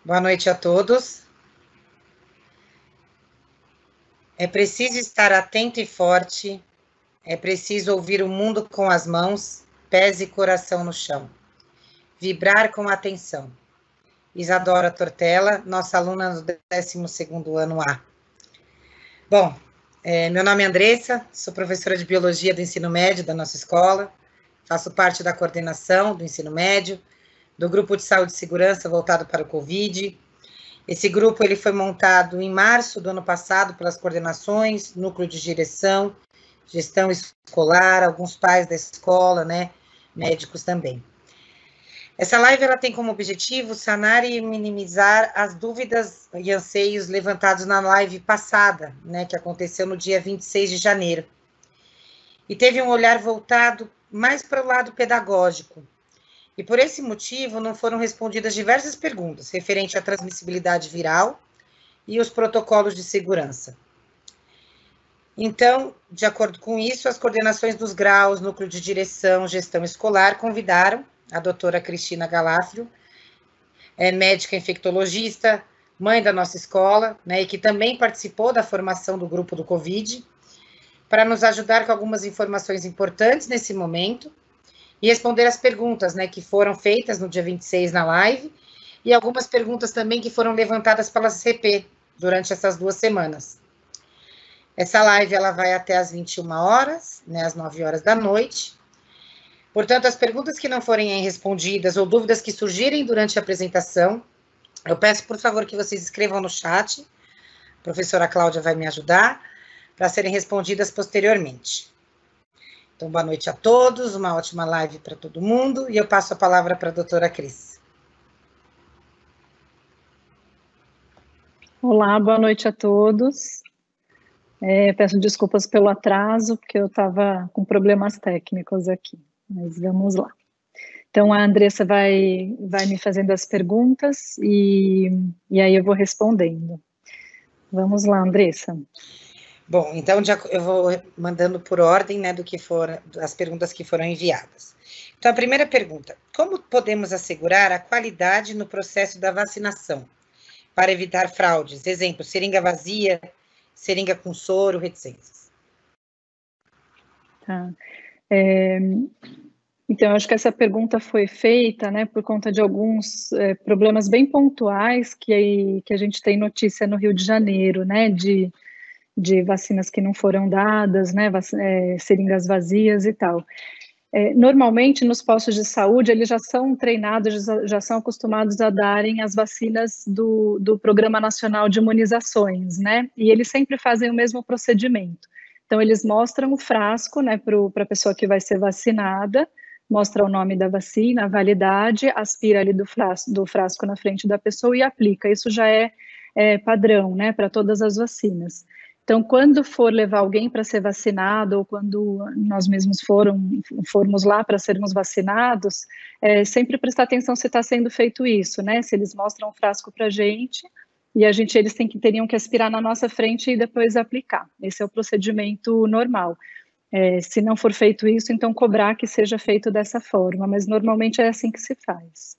Boa noite a todos. É preciso estar atento e forte, é preciso ouvir o mundo com as mãos, pés e coração no chão. Vibrar com atenção. Isadora Tortella, nossa aluna do 12º ano A. Bom, meu nome é Andressa, sou professora de Biologia do ensino médio da nossa escola, faço parte da coordenação do ensino médio, do grupo de saúde e segurança voltado para o Covid. Esse grupo ele foi montado em março do ano passado pelas coordenações, núcleo de direção, gestão escolar, alguns pais da escola, né, médicos também. Essa live ela tem como objetivo sanar e minimizar as dúvidas e anseios levantados na live passada, né, que aconteceu no dia 26 de janeiro. E teve um olhar voltado mais para o lado pedagógico. E por esse motivo não foram respondidas diversas perguntas referente à transmissibilidade viral e os protocolos de segurança. Então, de acordo com isso, as coordenações dos graus, núcleo de direção, gestão escolar, convidaram a doutora Cristina Galafrio, médica infectologista, mãe da nossa escola, né, e que também participou da formação do grupo do Covid, para nos ajudar com algumas informações importantes nesse momento e responder as perguntas, né, que foram feitas no dia 26 na live, e algumas perguntas também que foram levantadas pela CP durante essas 2 semanas. Essa live ela vai até às 21 horas, né, às 9 horas da noite. Portanto, as perguntas que não forem respondidas ou dúvidas que surgirem durante a apresentação, eu peço, por favor, que vocês escrevam no chat, a professora Cláudia vai me ajudar, para serem respondidas posteriormente. Então, boa noite a todos, uma ótima live para todo mundo, e eu passo a palavra para a doutora Cris. Olá, boa noite a todos. Peço desculpas pelo atraso, porque eu estava com problemas técnicos aqui, mas vamos lá. Então, a Andressa vai me fazendo as perguntas e aí eu vou respondendo. Vamos lá, Andressa. Bom, então eu vou mandando por ordem, né, do que foram as perguntas que foram enviadas. Então, a primeira pergunta: como podemos assegurar a qualidade no processo da vacinação para evitar fraudes? Exemplo, seringa vazia, seringa com soro, reticências. Tá. Então, eu acho que essa pergunta foi feita, né, por conta de alguns problemas bem pontuais que a gente tem notícia no Rio de Janeiro, né, de vacinas que não foram dadas, né, seringas vazias e tal. Normalmente, nos postos de saúde, eles já são treinados, já são acostumados a darem as vacinas do Programa Nacional de Imunizações, né, e eles sempre fazem o mesmo procedimento. Então, eles mostram o frasco, né, para a pessoa que vai ser vacinada, mostra o nome da vacina, a validade, aspira ali do frasco na frente da pessoa e aplica. Isso já é padrão, né, para todas as vacinas. Então, quando for levar alguém para ser vacinado, ou quando nós mesmos formos lá para sermos vacinados, sempre prestar atenção se está sendo feito isso, né, se eles mostram o frasco para a gente, e eles teriam que aspirar na nossa frente e depois aplicar. Esse é o procedimento normal. Se não for feito isso, então cobrar que seja feito dessa forma, mas normalmente é assim que se faz.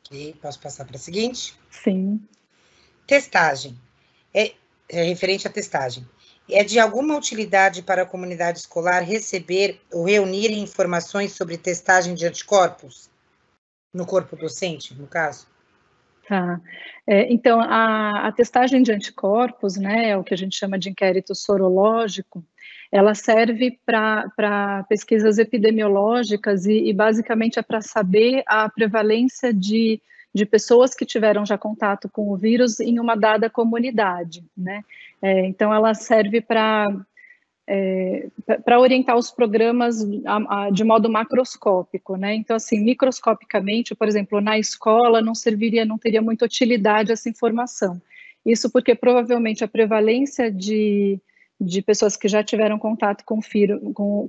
Ok, posso passar para a seguinte? Sim. Testagem. Referente à testagem. É de alguma utilidade para a comunidade escolar receber ou reunir informações sobre testagem de anticorpos? No corpo docente, no caso? Tá. Então, a testagem de anticorpos, né, é o que a gente chama de inquérito sorológico, ela serve para pesquisas epidemiológicas e basicamente é para saber a prevalência de pessoas que tiveram já contato com o vírus em uma dada comunidade, né? Então, ela serve para orientar os programas de modo macroscópico, né? Então, assim, microscopicamente, por exemplo, na escola não teria muita utilidade essa informação. Isso porque provavelmente a prevalência de pessoas que já tiveram contato com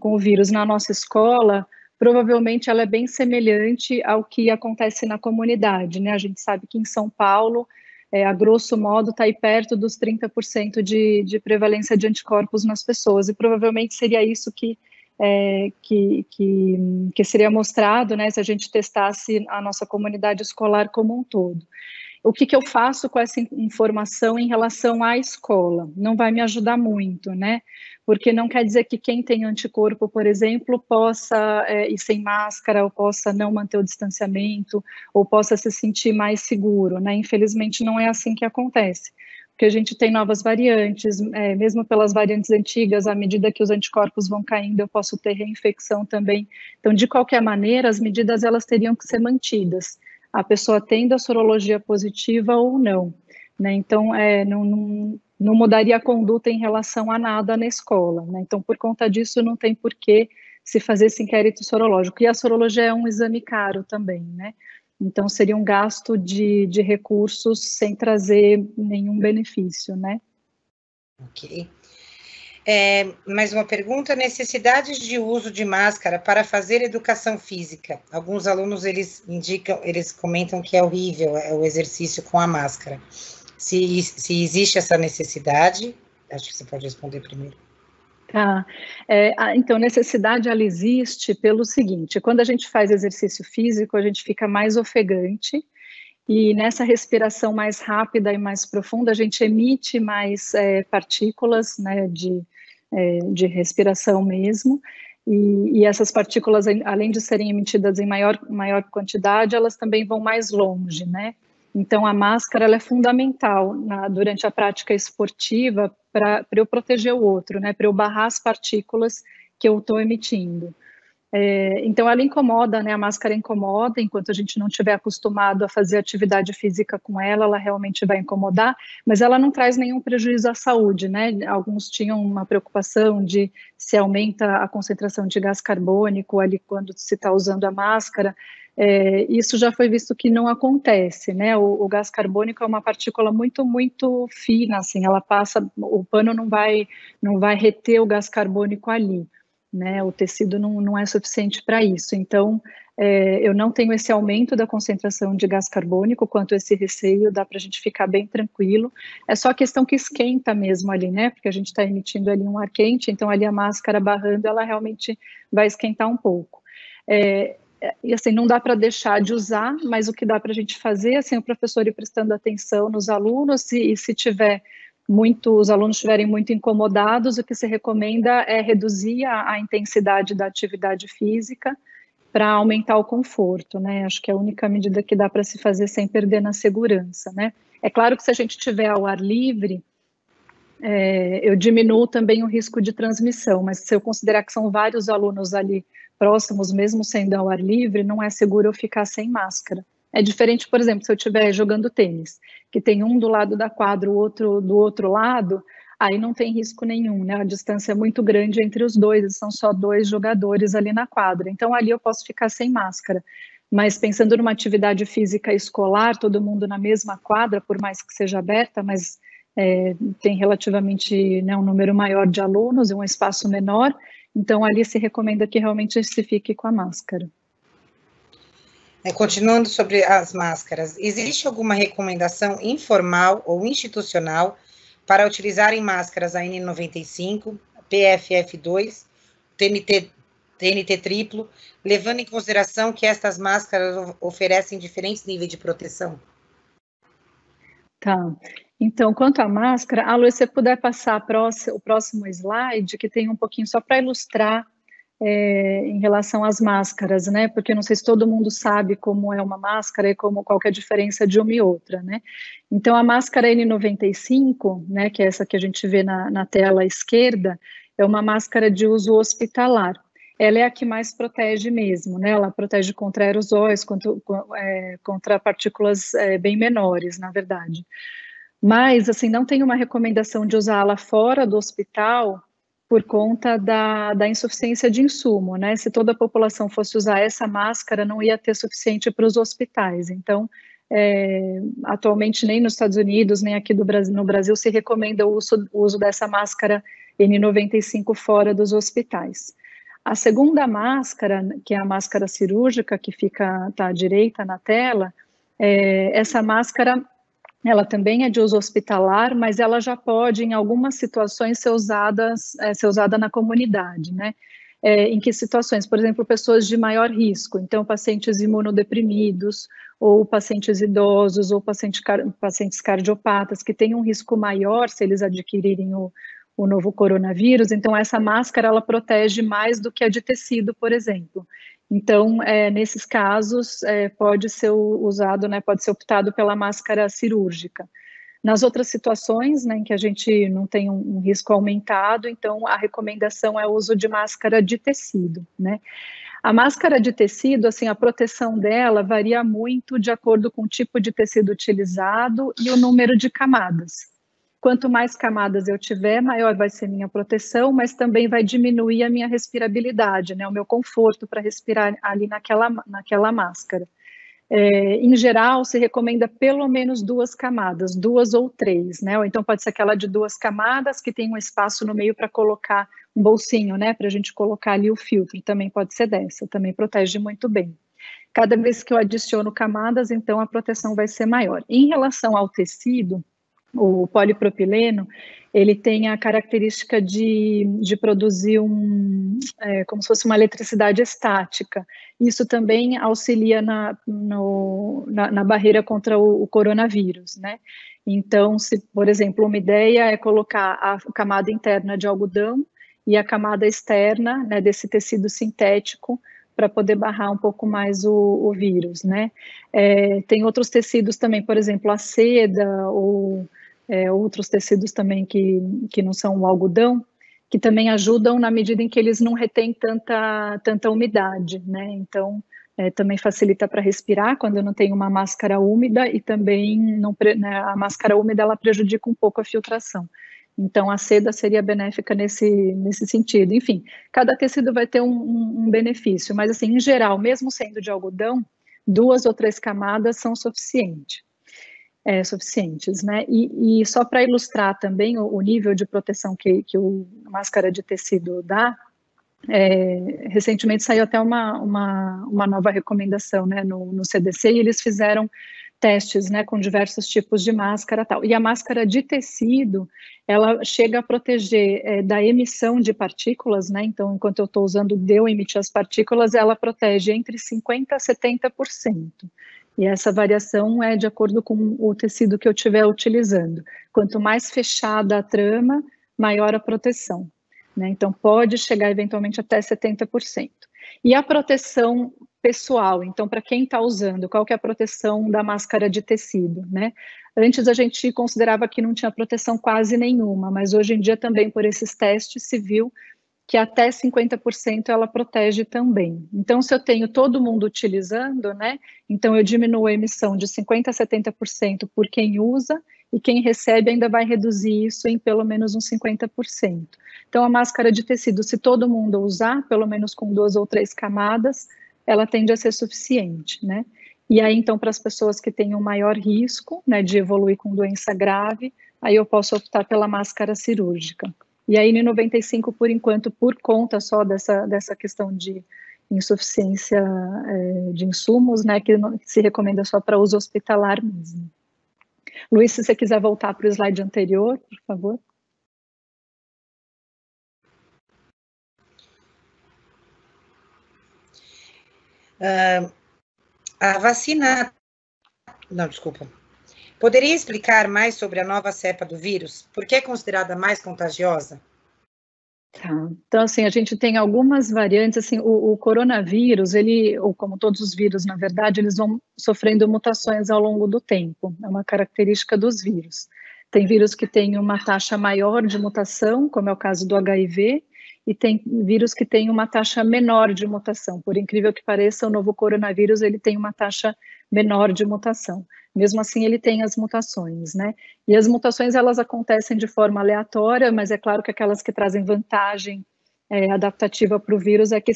o vírus na nossa escola, provavelmente ela é bem semelhante ao que acontece na comunidade, né? A gente sabe que em São Paulo, a grosso modo, está aí perto dos 30% de prevalência de anticorpos nas pessoas, e provavelmente seria isso que que seria mostrado, né, se a gente testasse a nossa comunidade escolar como um todo. O que eu faço com essa informação em relação à escola? Não vai me ajudar muito, né? Porque não quer dizer que quem tem anticorpo, por exemplo, possa ir sem máscara, ou possa não manter o distanciamento, ou possa se sentir mais seguro, né? Infelizmente, não é assim que acontece. Porque a gente tem novas variantes, mesmo pelas variantes antigas, à medida que os anticorpos vão caindo, eu posso ter reinfecção também. Então, de qualquer maneira, as medidas elas teriam que ser mantidas, a pessoa tendo a sorologia positiva ou não, né? Então, não mudaria a conduta em relação a nada na escola, né? Então, por conta disso, não tem por que se fazer esse inquérito sorológico. E a sorologia é um exame caro também, né? Então, seria um gasto de recursos sem trazer nenhum benefício, né? Ok. Mais uma pergunta: necessidades de uso de máscara para fazer educação física. Alguns alunos, eles comentam que é horrível o exercício com a máscara. Se existe essa necessidade, acho que você pode responder primeiro. Tá. Então, a necessidade, ela existe pelo seguinte: quando a gente faz exercício físico, a gente fica mais ofegante, e nessa respiração mais rápida e mais profunda, a gente emite mais partículas, né, de respiração mesmo, e essas partículas, além de serem emitidas em maior quantidade, elas também vão mais longe, né? Então, a máscara ela é fundamental durante a prática esportiva para eu proteger o outro, né? Para eu barrar as partículas que eu estou emitindo. Então, ela incomoda, né? A máscara incomoda, enquanto a gente não estiver acostumado a fazer atividade física com ela, ela realmente vai incomodar, mas ela não traz nenhum prejuízo à saúde, né? Alguns tinham uma preocupação de se aumenta a concentração de gás carbônico ali quando se está usando a máscara. Isso já foi visto que não acontece, né? O gás carbônico é uma partícula muito, muito fina, assim, ela passa, o pano não vai reter o gás carbônico ali, né? O tecido não é suficiente para isso. Então, eu não tenho esse aumento da concentração de gás carbônico, quanto esse receio, dá para a gente ficar bem tranquilo. É só a questão que esquenta mesmo ali, né? Porque a gente está emitindo ali um ar quente, então ali a máscara barrando, ela realmente vai esquentar um pouco. E assim, não dá para deixar de usar, mas o que dá para a gente fazer, assim, o professor ir prestando atenção nos alunos, e se os alunos estiverem muito incomodados, o que se recomenda é reduzir a intensidade da atividade física para aumentar o conforto, né? Acho que é a única medida que dá para se fazer sem perder na segurança, né? É claro que se a gente estiver ao ar livre, eu diminuo também o risco de transmissão, mas se eu considerar que são vários alunos ali próximos, mesmo sendo ao ar livre, não é seguro eu ficar sem máscara. É diferente, por exemplo, se eu estiver jogando tênis, que tem um do lado da quadra, o outro do outro lado, aí não tem risco nenhum, né? A distância é muito grande entre os dois, são só 2 jogadores ali na quadra. Então, ali eu posso ficar sem máscara. Mas pensando numa atividade física escolar, todo mundo na mesma quadra, por mais que seja aberta, mas tem relativamente, né, um número maior de alunos e um espaço menor, então ali se recomenda que realmente se fique com a máscara. Continuando sobre as máscaras, existe alguma recomendação informal ou institucional para utilizarem máscaras a N95, PFF2, TNT triplo, levando em consideração que estas máscaras oferecem diferentes níveis de proteção? Tá. Então, quanto à máscara, Lu, se você puder passar o próximo slide, que tem um pouquinho só para ilustrar em relação às máscaras, né? Porque não sei se todo mundo sabe como é uma máscara e qual que é a diferença de uma e outra, né? Então, a máscara N95, né, que é essa que a gente vê na tela esquerda, é uma máscara de uso hospitalar. Ela é a que mais protege mesmo, né? Ela protege contra aerosóis, contra partículas bem menores, na verdade. Mas, assim, não tem uma recomendação de usá-la fora do hospital por conta da insuficiência de insumo, né? Se toda a população fosse usar essa máscara, não ia ter suficiente para os hospitais. Então, atualmente, nem nos Estados Unidos, nem aqui no Brasil, se recomenda o uso dessa máscara N95 fora dos hospitais. A segunda máscara, que é a máscara cirúrgica, que está à direita na tela, essa máscara, ela também é de uso hospitalar, mas ela já pode, em algumas situações, ser usada na comunidade, né? em que situações? Por exemplo, pessoas de maior risco, então pacientes imunodeprimidos, ou pacientes idosos, ou pacientes cardiopatas, que têm um risco maior se eles adquirirem o novo coronavírus, então essa máscara, ela protege mais do que a de tecido, por exemplo. Então, nesses casos, pode ser usado, né, pode ser optado pela máscara cirúrgica. Nas outras situações, né, em que a gente não tem um risco aumentado, então a recomendação é o uso de máscara de tecido, né? A máscara de tecido, assim, a proteção dela varia muito de acordo com o tipo de tecido utilizado e o número de camadas. Quanto mais camadas eu tiver, maior vai ser minha proteção, mas também vai diminuir a minha respirabilidade, né, o meu conforto para respirar ali naquela máscara. Em geral, se recomenda pelo menos 2 camadas, 2 ou 3, né? Ou então pode ser aquela de 2 camadas que tem um espaço no meio para colocar um bolsinho, né? Para a gente colocar ali o filtro, também pode ser dessa, também protege muito bem. Cada vez que eu adiciono camadas, então a proteção vai ser maior. Em relação ao tecido, o polipropileno, ele tem a característica de produzir como se fosse uma eletricidade estática. Isso também auxilia na barreira contra o coronavírus, né? Então, se, por exemplo, uma ideia é colocar a camada interna de algodão e a camada externa, né, desse tecido sintético, para poder barrar um pouco mais o vírus, né? Tem outros tecidos também, por exemplo, a seda ou outros tecidos também que não são o algodão, que também ajudam na medida em que eles não retêm tanta umidade, né? Então, também facilita para respirar quando eu não tenho uma máscara úmida e também né, a máscara úmida ela prejudica um pouco a filtração. Então, a seda seria benéfica nesse sentido. Enfim, cada tecido vai ter um benefício, mas assim, em geral, mesmo sendo de algodão, 2 ou 3 camadas são suficientes, né? E só para ilustrar também o nível de proteção que a máscara de tecido dá, recentemente saiu até uma nova recomendação, né, no CDC, e eles fizeram testes, né, com diversos tipos de máscara e tal. E a máscara de tecido, ela chega a proteger da emissão de partículas, né, então enquanto eu estou usando de eu emitir as partículas, ela protege entre 50% a 70%. E essa variação é de acordo com o tecido que eu estiver utilizando. Quanto mais fechada a trama, maior a proteção, né? Então, pode chegar eventualmente até 70%. E a proteção pessoal, então, para quem está usando, qual que é a proteção da máscara de tecido, né? Antes a gente considerava que não tinha proteção quase nenhuma, mas hoje em dia também por esses testes se viu que até 50% ela protege também. Então, se eu tenho todo mundo utilizando, né, então eu diminuo a emissão de 50% a 70% por quem usa, e quem recebe ainda vai reduzir isso em pelo menos uns 50%. Então, a máscara de tecido, se todo mundo usar, pelo menos com 2 ou 3 camadas, ela tende a ser suficiente, né? E aí, então, para as pessoas que têm um maior risco, né, de evoluir com doença grave, aí eu posso optar pela máscara cirúrgica. E aí, no 95, por enquanto, por conta só dessa questão de insuficiência de insumos, né, que se recomenda só para uso hospitalar mesmo. Luiz, se você quiser voltar para o slide anterior, por favor. A vacina... Não, desculpa. Poderia explicar mais sobre a nova cepa do vírus? Por que é considerada mais contagiosa? Tá. Então, assim, a gente tem algumas variantes, assim, o coronavírus, ou como todos os vírus, na verdade, eles vão sofrendo mutações ao longo do tempo, é uma característica dos vírus. Tem vírus que têm uma taxa maior de mutação, como é o caso do HIV, e tem vírus que têm uma taxa menor de mutação. Por incrível que pareça, o novo coronavírus, ele tem uma taxa menor de mutação. Mesmo assim, ele tem as mutações, né? E as mutações, elas acontecem de forma aleatória, mas é claro que aquelas que trazem vantagem adaptativa para o vírus é que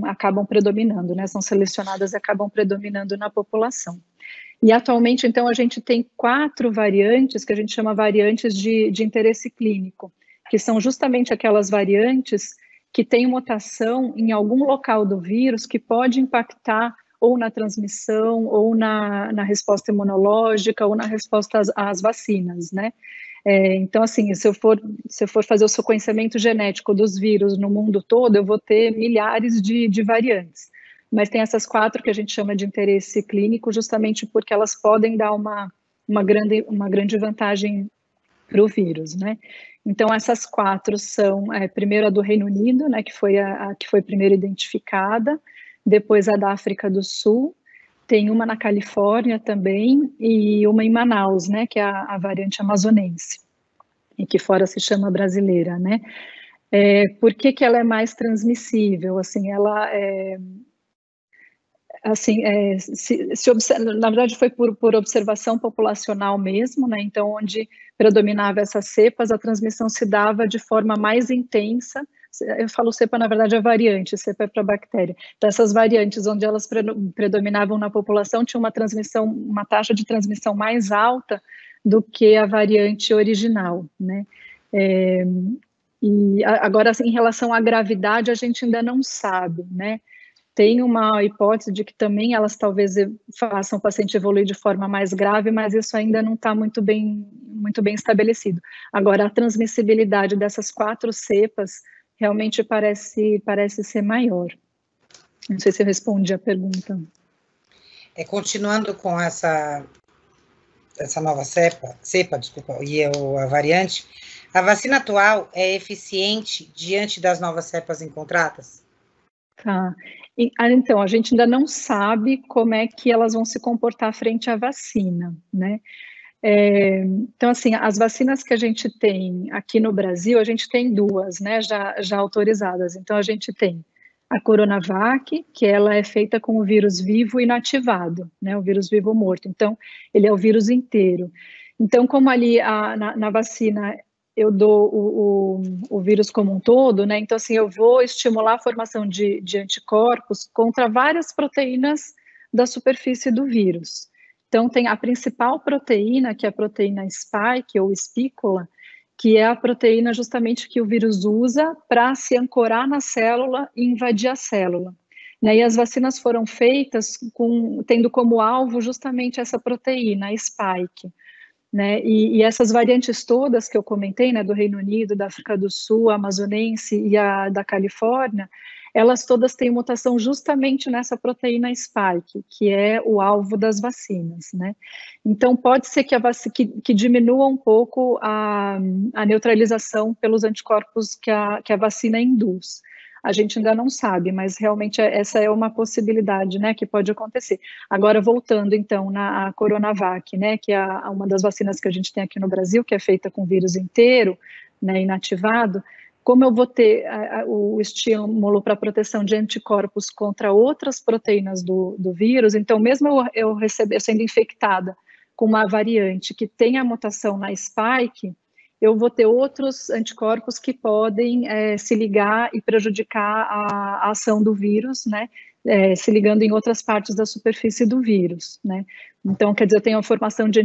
acabam predominando, né? São selecionadas e acabam predominando na população. E atualmente, então, a gente tem 4 variantes que a gente chama variantes de interesse clínico, que são justamente aquelas variantes que têm mutação em algum local do vírus que pode impactar ou na transmissão, ou na resposta imunológica, ou na resposta às vacinas, né? Então, assim, se eu for fazer o sequenciamento genético dos vírus no mundo todo, eu vou ter milhares de variantes. Mas tem essas 4 que a gente chama de interesse clínico, justamente porque elas podem dar uma grande vantagem para o vírus, né? Então, essas 4 são, primeiro a do Reino Unido, né, que foi a que foi primeiro identificada, depois a da África do Sul, tem uma na Califórnia também, e uma em Manaus, né, que é a variante amazonense, e que fora se chama brasileira, né? Por que ela é mais transmissível? Assim, ela na verdade foi por observação populacional mesmo, né? Então, onde predominava essas cepas, a transmissão se dava de forma mais intensa. Eu falo cepa, na verdade, é variante, cepa é para bactéria. Então, essas variantes, onde elas predominavam na população, tinha uma taxa de transmissão mais alta do que a variante original, né? E agora, assim, em relação à gravidade, a gente ainda não sabe, né? Tem uma hipótese de que também elas talvez façam o paciente evoluir de forma mais grave, mas isso ainda não está muito bem estabelecido. Agora, a transmissibilidade dessas 4 cepas realmente parece ser maior. Não sei se eu respondi a pergunta. Continuando com essa nova cepa, e a variante, a vacina atual é eficiente diante das novas cepas encontradas? Tá. Então, a gente ainda não sabe como é que elas vão se comportar frente à vacina, né? Então, assim, as vacinas que a gente tem aqui no Brasil, a gente tem 2, né, já autorizadas. Então, a gente tem a Coronavac, que ela é feita com o vírus vivo inativado, né, o vírus vivo morto. Então, ele é o vírus inteiro. Então, como ali na vacina eu dou o vírus como um todo, né? Então, assim, eu vou estimular a formação de anticorpos contra várias proteínas da superfície do vírus. Então, tem a principal proteína, que é a proteína spike ou espícula, que é a proteína justamente que o vírus usa para se ancorar na célula e invadir a célula. Né? E as vacinas foram feitas tendo como alvo justamente essa proteína, a spike. Né? E essas variantes todas que eu comentei, né, do Reino Unido, da África do Sul, a amazonense e a da Califórnia, elas todas têm mutação justamente nessa proteína spike, que é o alvo das vacinas, né? Então, pode ser que diminua um pouco a neutralização pelos anticorpos que a vacina induz. A gente ainda não sabe, mas realmente essa é uma possibilidade, né, que pode acontecer. Agora, voltando, então, na Coronavac, né, que é uma das vacinas que a gente tem aqui no Brasil, que é feita com vírus inteiro, né, inativado, como eu vou ter o estímulo para proteção de anticorpos contra outras proteínas do vírus, então, mesmo eu sendo infectada com uma variante que tem a mutação na spike, eu vou ter outros anticorpos que podem se ligar e prejudicar a ação do vírus, né? Se ligando em outras partes da superfície do vírus, né? Então, quer dizer, eu tenho a formação de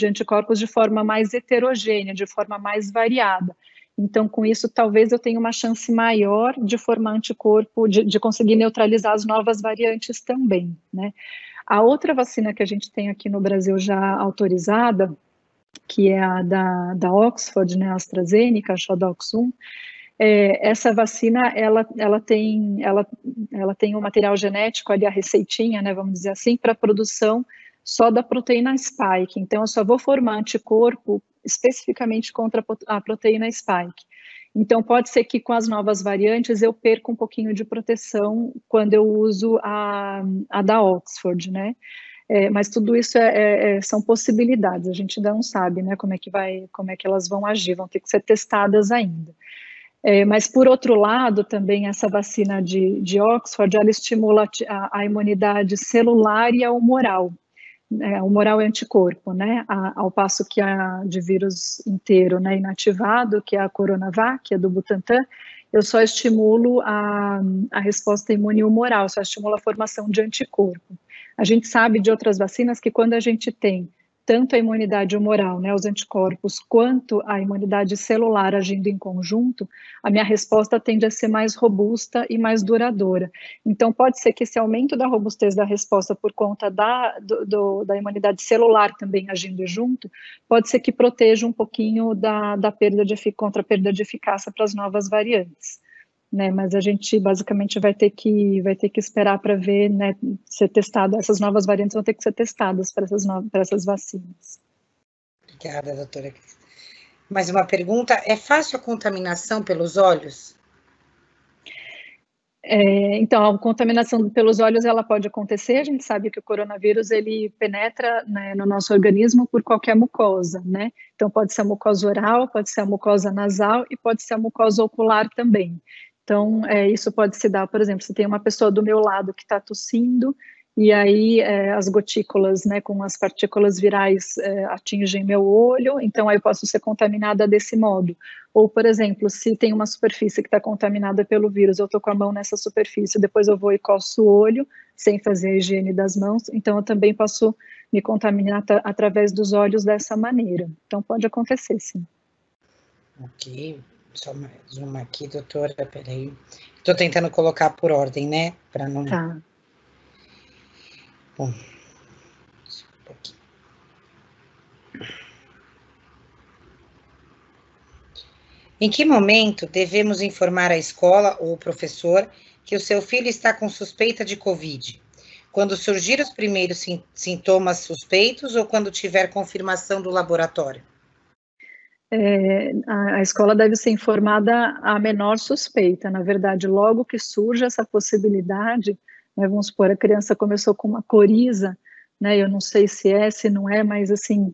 anticorpos de forma mais heterogênea, de forma mais variada. Então, com isso, talvez eu tenha uma chance maior de formar anticorpo, de conseguir neutralizar as novas variantes também, né? A outra vacina que a gente tem aqui no Brasil já autorizada, que é a da Oxford, né, a AstraZeneca, a Shodox 1, essa vacina, ela tem um material genético ali, a receitinha, né, vamos dizer assim, para produção só da proteína spike. Então, eu só vou formar anticorpo especificamente contra a proteína spike. Então, pode ser que com as novas variantes eu perca um pouquinho de proteção quando eu uso a da Oxford, né? Mas tudo isso são possibilidades, a gente ainda não sabe, né, como é que elas vão agir, vão ter que ser testadas ainda. Mas, por outro lado, também essa vacina de Oxford, ela estimula a imunidade celular e a humoral. O humoral é anticorpo, né, ao passo que a de vírus inteiro, né, inativado, que é a Coronavac, a do Butantan, eu só estimulo a resposta imune humoral, só estimulo a formação de anticorpo. A gente sabe de outras vacinas que quando a gente tem tanto a imunidade humoral, né, os anticorpos, quanto a imunidade celular agindo em conjunto, a minha resposta tende a ser mais robusta e mais duradoura. Então, pode ser que esse aumento da robustez da resposta por conta da imunidade celular também agindo junto, pode ser que proteja um pouquinho contra a perda de eficácia para as novas variantes. Né, mas a gente basicamente vai ter que esperar para ver, né, ser testado. Essas novas variantes vão ter que ser testadas para essas vacinas. Obrigada, doutora. Mais uma pergunta: é fácil a contaminação pelos olhos? Então, a contaminação pelos olhos, ela pode acontecer. A gente sabe que o coronavírus, ele penetra, né, no nosso organismo por qualquer mucosa, né? Então, pode ser a mucosa oral, pode ser a mucosa nasal e pode ser a mucosa ocular também. Então, isso pode se dar, por exemplo, se tem uma pessoa do meu lado que está tossindo, e aí as gotículas, né, com as partículas virais atingem meu olho, então aí eu posso ser contaminada desse modo. Ou, por exemplo, se tem uma superfície que está contaminada pelo vírus, eu estou com a mão nessa superfície, depois eu vou e coço o olho, sem fazer a higiene das mãos, então eu também posso me contaminar através dos olhos dessa maneira. Então, pode acontecer, sim. Ok. Só mais uma aqui, doutora, peraí. Estou tentando colocar por ordem, né? Para não. Tá. Bom. Em que momento devemos informar a escola ou o professor que o seu filho está com suspeita de Covid? Quando surgir os primeiros sintomas suspeitos ou quando tiver confirmação do laboratório? A escola deve ser informada a menor suspeita. Na verdade, logo que surge essa possibilidade, né, vamos supor, a criança começou com uma coriza, né, eu não sei se não é, mas assim,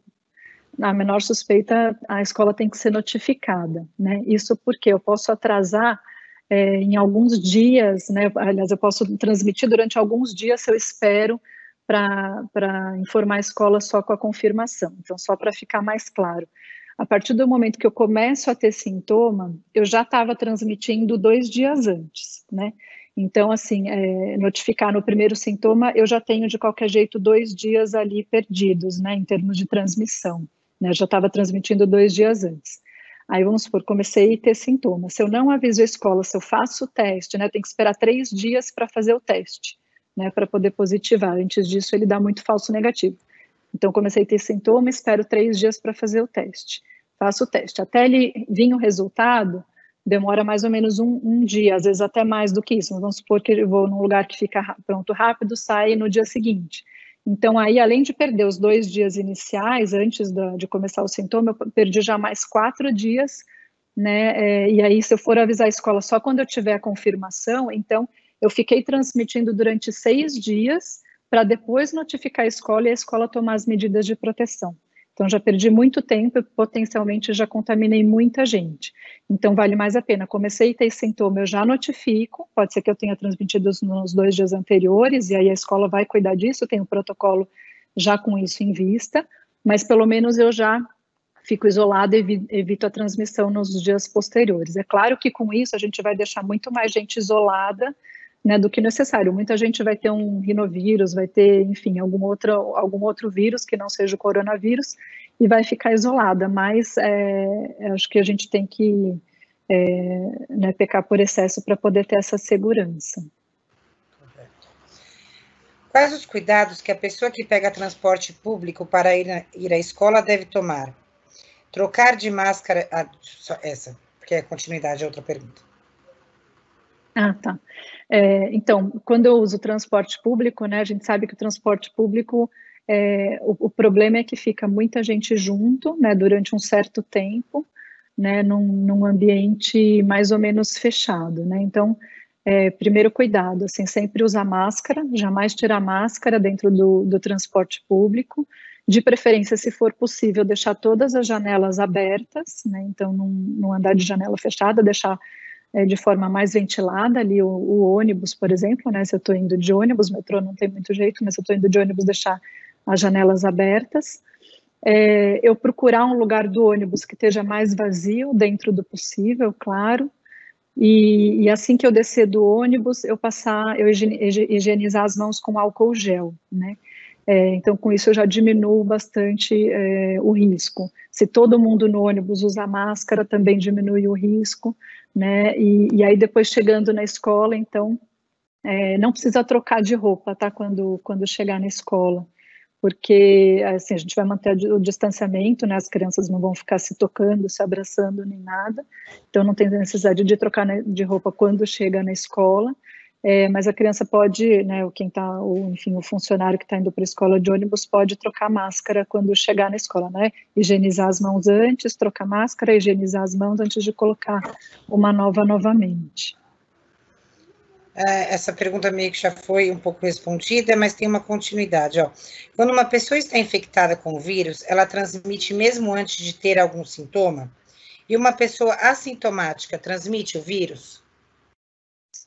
a menor suspeita, a escola tem que ser notificada, né, isso porque eu posso atrasar em alguns dias, né, aliás, eu posso transmitir durante alguns dias se eu espero para informar a escola só com a confirmação. Então, só para ficar mais claro. A partir do momento que eu começo a ter sintoma, eu já estava transmitindo 2 dias antes, né? Então, assim, notificar no primeiro sintoma, eu já tenho, de qualquer jeito, 2 dias ali perdidos, né, em termos de transmissão, né? Eu já estava transmitindo 2 dias antes. Aí, vamos supor, comecei a ter sintomas. Se eu não aviso a escola, se eu faço o teste, né, tem que esperar 3 dias para fazer o teste, né, para poder positivar. Antes disso, ele dá muito falso negativo. Então, comecei a ter sintoma, espero 3 dias para fazer o teste. Faço o teste. Até ele vir o resultado, demora mais ou menos um dia, às vezes até mais do que isso. Vamos supor que eu vou num lugar que fica pronto rápido, sai no dia seguinte. Então, aí, além de perder os 2 dias iniciais, antes de começar o sintoma, eu perdi já mais 4 dias, né? E aí, se eu for avisar a escola só quando eu tiver a confirmação, então, eu fiquei transmitindo durante 6 dias, para depois notificar a escola e a escola tomar as medidas de proteção. Então, já perdi muito tempo e potencialmente já contaminei muita gente. Então, vale mais a pena. Comecei a ter sintoma, eu já notifico, pode ser que eu tenha transmitido nos 2 dias anteriores, e aí a escola vai cuidar disso, tem um protocolo já com isso em vista, mas pelo menos eu já fico isolada e evito a transmissão nos dias posteriores. É claro que com isso a gente vai deixar muito mais gente isolada, né, do que necessário. Muita gente vai ter um rinovírus, vai ter, enfim, algum outro vírus que não seja o coronavírus e vai ficar isolada, mas acho que a gente tem que né, pecar por excesso para poder ter essa segurança. Quais os cuidados que a pessoa que pega transporte público para ir à escola deve tomar? Trocar de máscara... essa, porque é continuidade, é outra pergunta. Ah, tá. Então, quando eu uso transporte público, né, a gente sabe que o transporte público, o problema é que fica muita gente junto, né, durante um certo tempo, né, num ambiente mais ou menos fechado, né, então, primeiro cuidado, assim, sempre usar máscara, jamais tirar máscara dentro do transporte público, de preferência, se for possível, deixar todas as janelas abertas, né, então, não andar de janela fechada, deixar de forma mais ventilada ali o ônibus, por exemplo, né, se eu estou indo de ônibus, metrô não tem muito jeito, mas se eu estou indo de ônibus, deixar as janelas abertas, eu procurar um lugar do ônibus que esteja mais vazio, dentro do possível, claro, e assim que eu descer do ônibus, eu higienizar as mãos com álcool gel, né, Então, com isso, eu já diminuo bastante o risco. Se todo mundo no ônibus usa máscara, também diminui o risco, né? E aí, depois, chegando na escola, então, não precisa trocar de roupa, tá? Quando chegar na escola. Porque, assim, a gente vai manter o distanciamento, né? As crianças não vão ficar se tocando, se abraçando, nem nada. Então, não tem necessidade de trocar de roupa quando chega na escola. Mas a criança pode, né, enfim, o funcionário que está indo para a escola de ônibus pode trocar máscara quando chegar na escola, né? Higienizar as mãos antes, trocar máscara, higienizar as mãos antes de colocar uma nova novamente. Essa pergunta meio que já foi um pouco respondida, mas tem uma continuidade, ó. Quando uma pessoa está infectada com o vírus, ela transmite mesmo antes de ter algum sintoma? E uma pessoa assintomática transmite o vírus?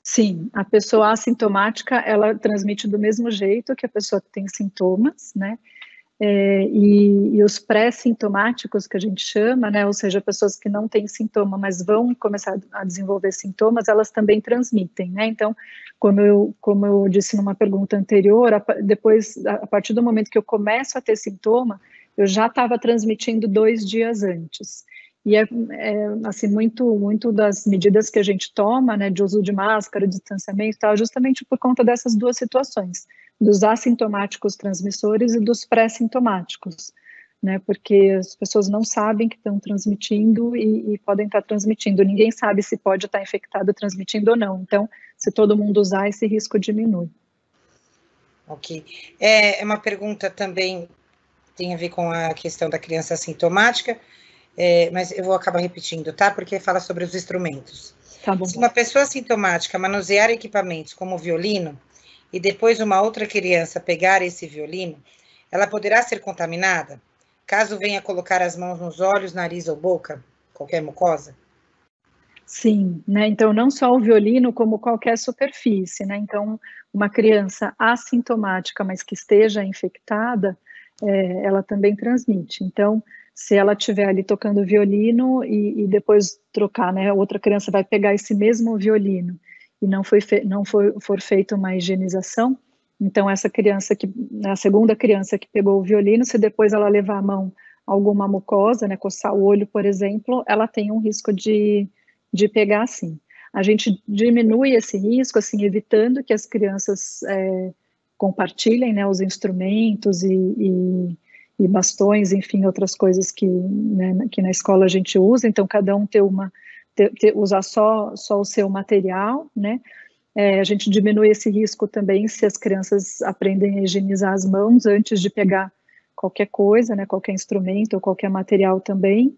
Sim, a pessoa assintomática, ela transmite do mesmo jeito que a pessoa que tem sintomas, né? E os pré-sintomáticos, que a gente chama, né? Ou seja, pessoas que não têm sintoma, mas vão começar a desenvolver sintomas, elas também transmitem, né? Então, como eu disse numa pergunta anterior, a partir do momento que eu começo a ter sintoma, eu já estava transmitindo 2 dias antes. E assim, muito das medidas que a gente toma, né, de uso de máscara, distanciamento e tal, justamente por conta dessas duas situações, dos assintomáticos transmissores e dos pré-sintomáticos, né, porque as pessoas não sabem que estão transmitindo e podem estar transmitindo. Ninguém sabe se pode estar infectado transmitindo ou não. Então, se todo mundo usar, esse risco diminui. Ok. É uma pergunta também, tem a ver com a questão da criança assintomática, mas eu vou acabar repetindo, tá? Porque fala sobre os instrumentos. Tá bom. Se uma pessoa assintomática manusear equipamentos como o violino, e depois uma outra criança pegar esse violino, ela poderá ser contaminada, caso venha colocar as mãos nos olhos, nariz ou boca, qualquer mucosa? Sim, né? Então, não só o violino, como qualquer superfície, né? Então, uma criança assintomática, mas que esteja infectada, ela também transmite. Então, se ela estiver ali tocando violino e depois trocar, né? Outra criança vai pegar esse mesmo violino e não for feita uma higienização, então essa criança a segunda criança que pegou o violino, se depois ela levar a mão a alguma mucosa, né? Coçar o olho, por exemplo, ela tem um risco de pegar assim. A gente diminui esse risco, assim, evitando que as crianças compartilhem, né, os instrumentos e bastões, enfim, outras coisas que, né, que na escola a gente usa, então cada um usar só o seu material, né, a gente diminui esse risco também se as crianças aprendem a higienizar as mãos antes de pegar qualquer coisa, né, qualquer instrumento ou qualquer material também,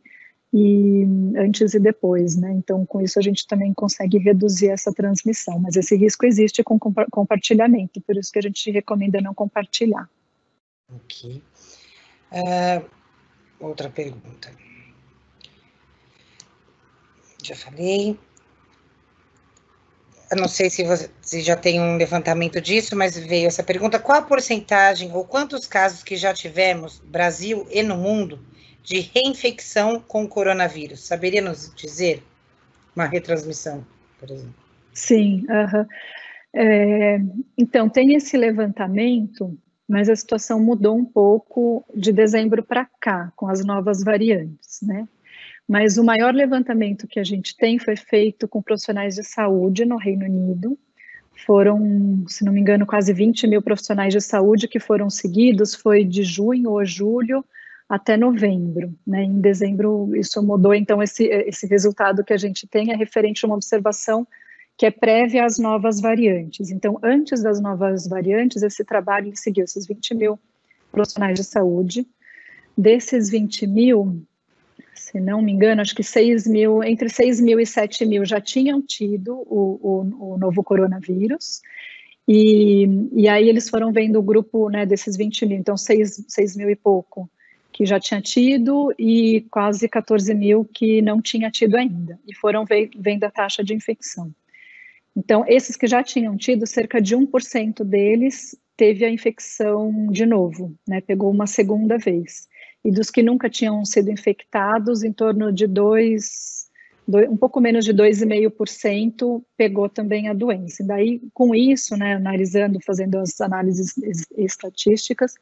e antes e depois, né? Então, com isso a gente também consegue reduzir essa transmissão, mas esse risco existe com compartilhamento, por isso que a gente recomenda não compartilhar. Ok. Outra pergunta. Já falei. Eu não sei se você já tem um levantamento disso, mas veio essa pergunta: qual a porcentagem ou quantos casos que já tivemos, Brasil e no mundo, de reinfecção com o coronavírus? Saberia nos dizer? Uma retransmissão, por exemplo. Sim, então tem esse levantamento, mas a situação mudou um pouco de dezembro para cá, com as novas variantes, né? Mas o maior levantamento que a gente tem foi feito com profissionais de saúde no Reino Unido. Foram, se não me engano, quase 20 mil profissionais de saúde que foram seguidos, foi de junho ou julho até novembro, né? Em dezembro isso mudou, então esse resultado que a gente tem é referente a uma observação que é prévia às novas variantes. Então, antes das novas variantes, esse trabalho ele seguiu esses 20 mil profissionais de saúde. Desses 20 mil, se não me engano, acho que 6 mil, entre 6 mil e 7 mil já tinham tido o novo coronavírus, e aí eles foram vendo o grupo, né, desses 20 mil, então 6 mil e pouco que já tinha tido e quase 14 mil que não tinha tido ainda, e foram vendo a taxa de infecção. Então, esses que já tinham tido, cerca de 1% deles teve a infecção de novo, né, pegou uma segunda vez. E dos que nunca tinham sido infectados, em torno de um pouco menos de 2,5% pegou também a doença. E daí, com isso, né, analisando, fazendo as análises estatísticas,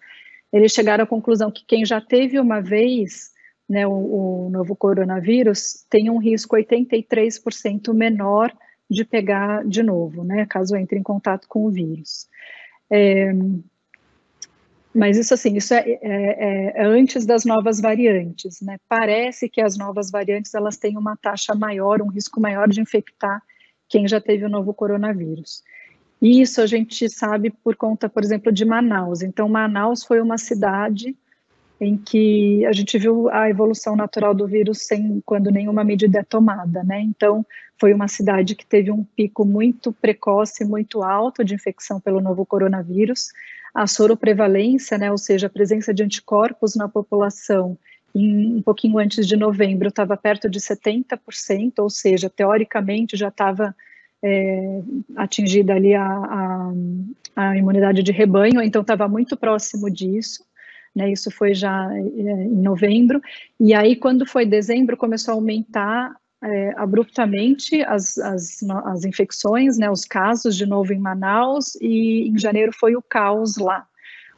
eles chegaram à conclusão que quem já teve uma vez, né, o novo coronavírus tem um risco 83% menor de pegar de novo, né, caso entre em contato com o vírus. Mas isso assim, isso é antes das novas variantes, né? Parece que as novas variantes elas têm uma taxa maior, um risco maior de infectar quem já teve o novo coronavírus. E isso a gente sabe por conta, por exemplo, de Manaus. Então, Manaus foi uma cidade em que a gente viu a evolução natural do vírus quando nenhuma medida é tomada, né? Então, foi uma cidade que teve um pico muito precoce, muito alto de infecção pelo novo coronavírus. A soroprevalência, né, ou seja, a presença de anticorpos na população, um pouquinho antes de novembro, estava perto de 70%, ou seja, teoricamente já estava atingida ali a imunidade de rebanho, então estava muito próximo disso. Né, isso foi já em novembro, e aí quando foi dezembro começou a aumentar abruptamente as infecções, né, os casos de novo em Manaus, e em janeiro foi o caos lá.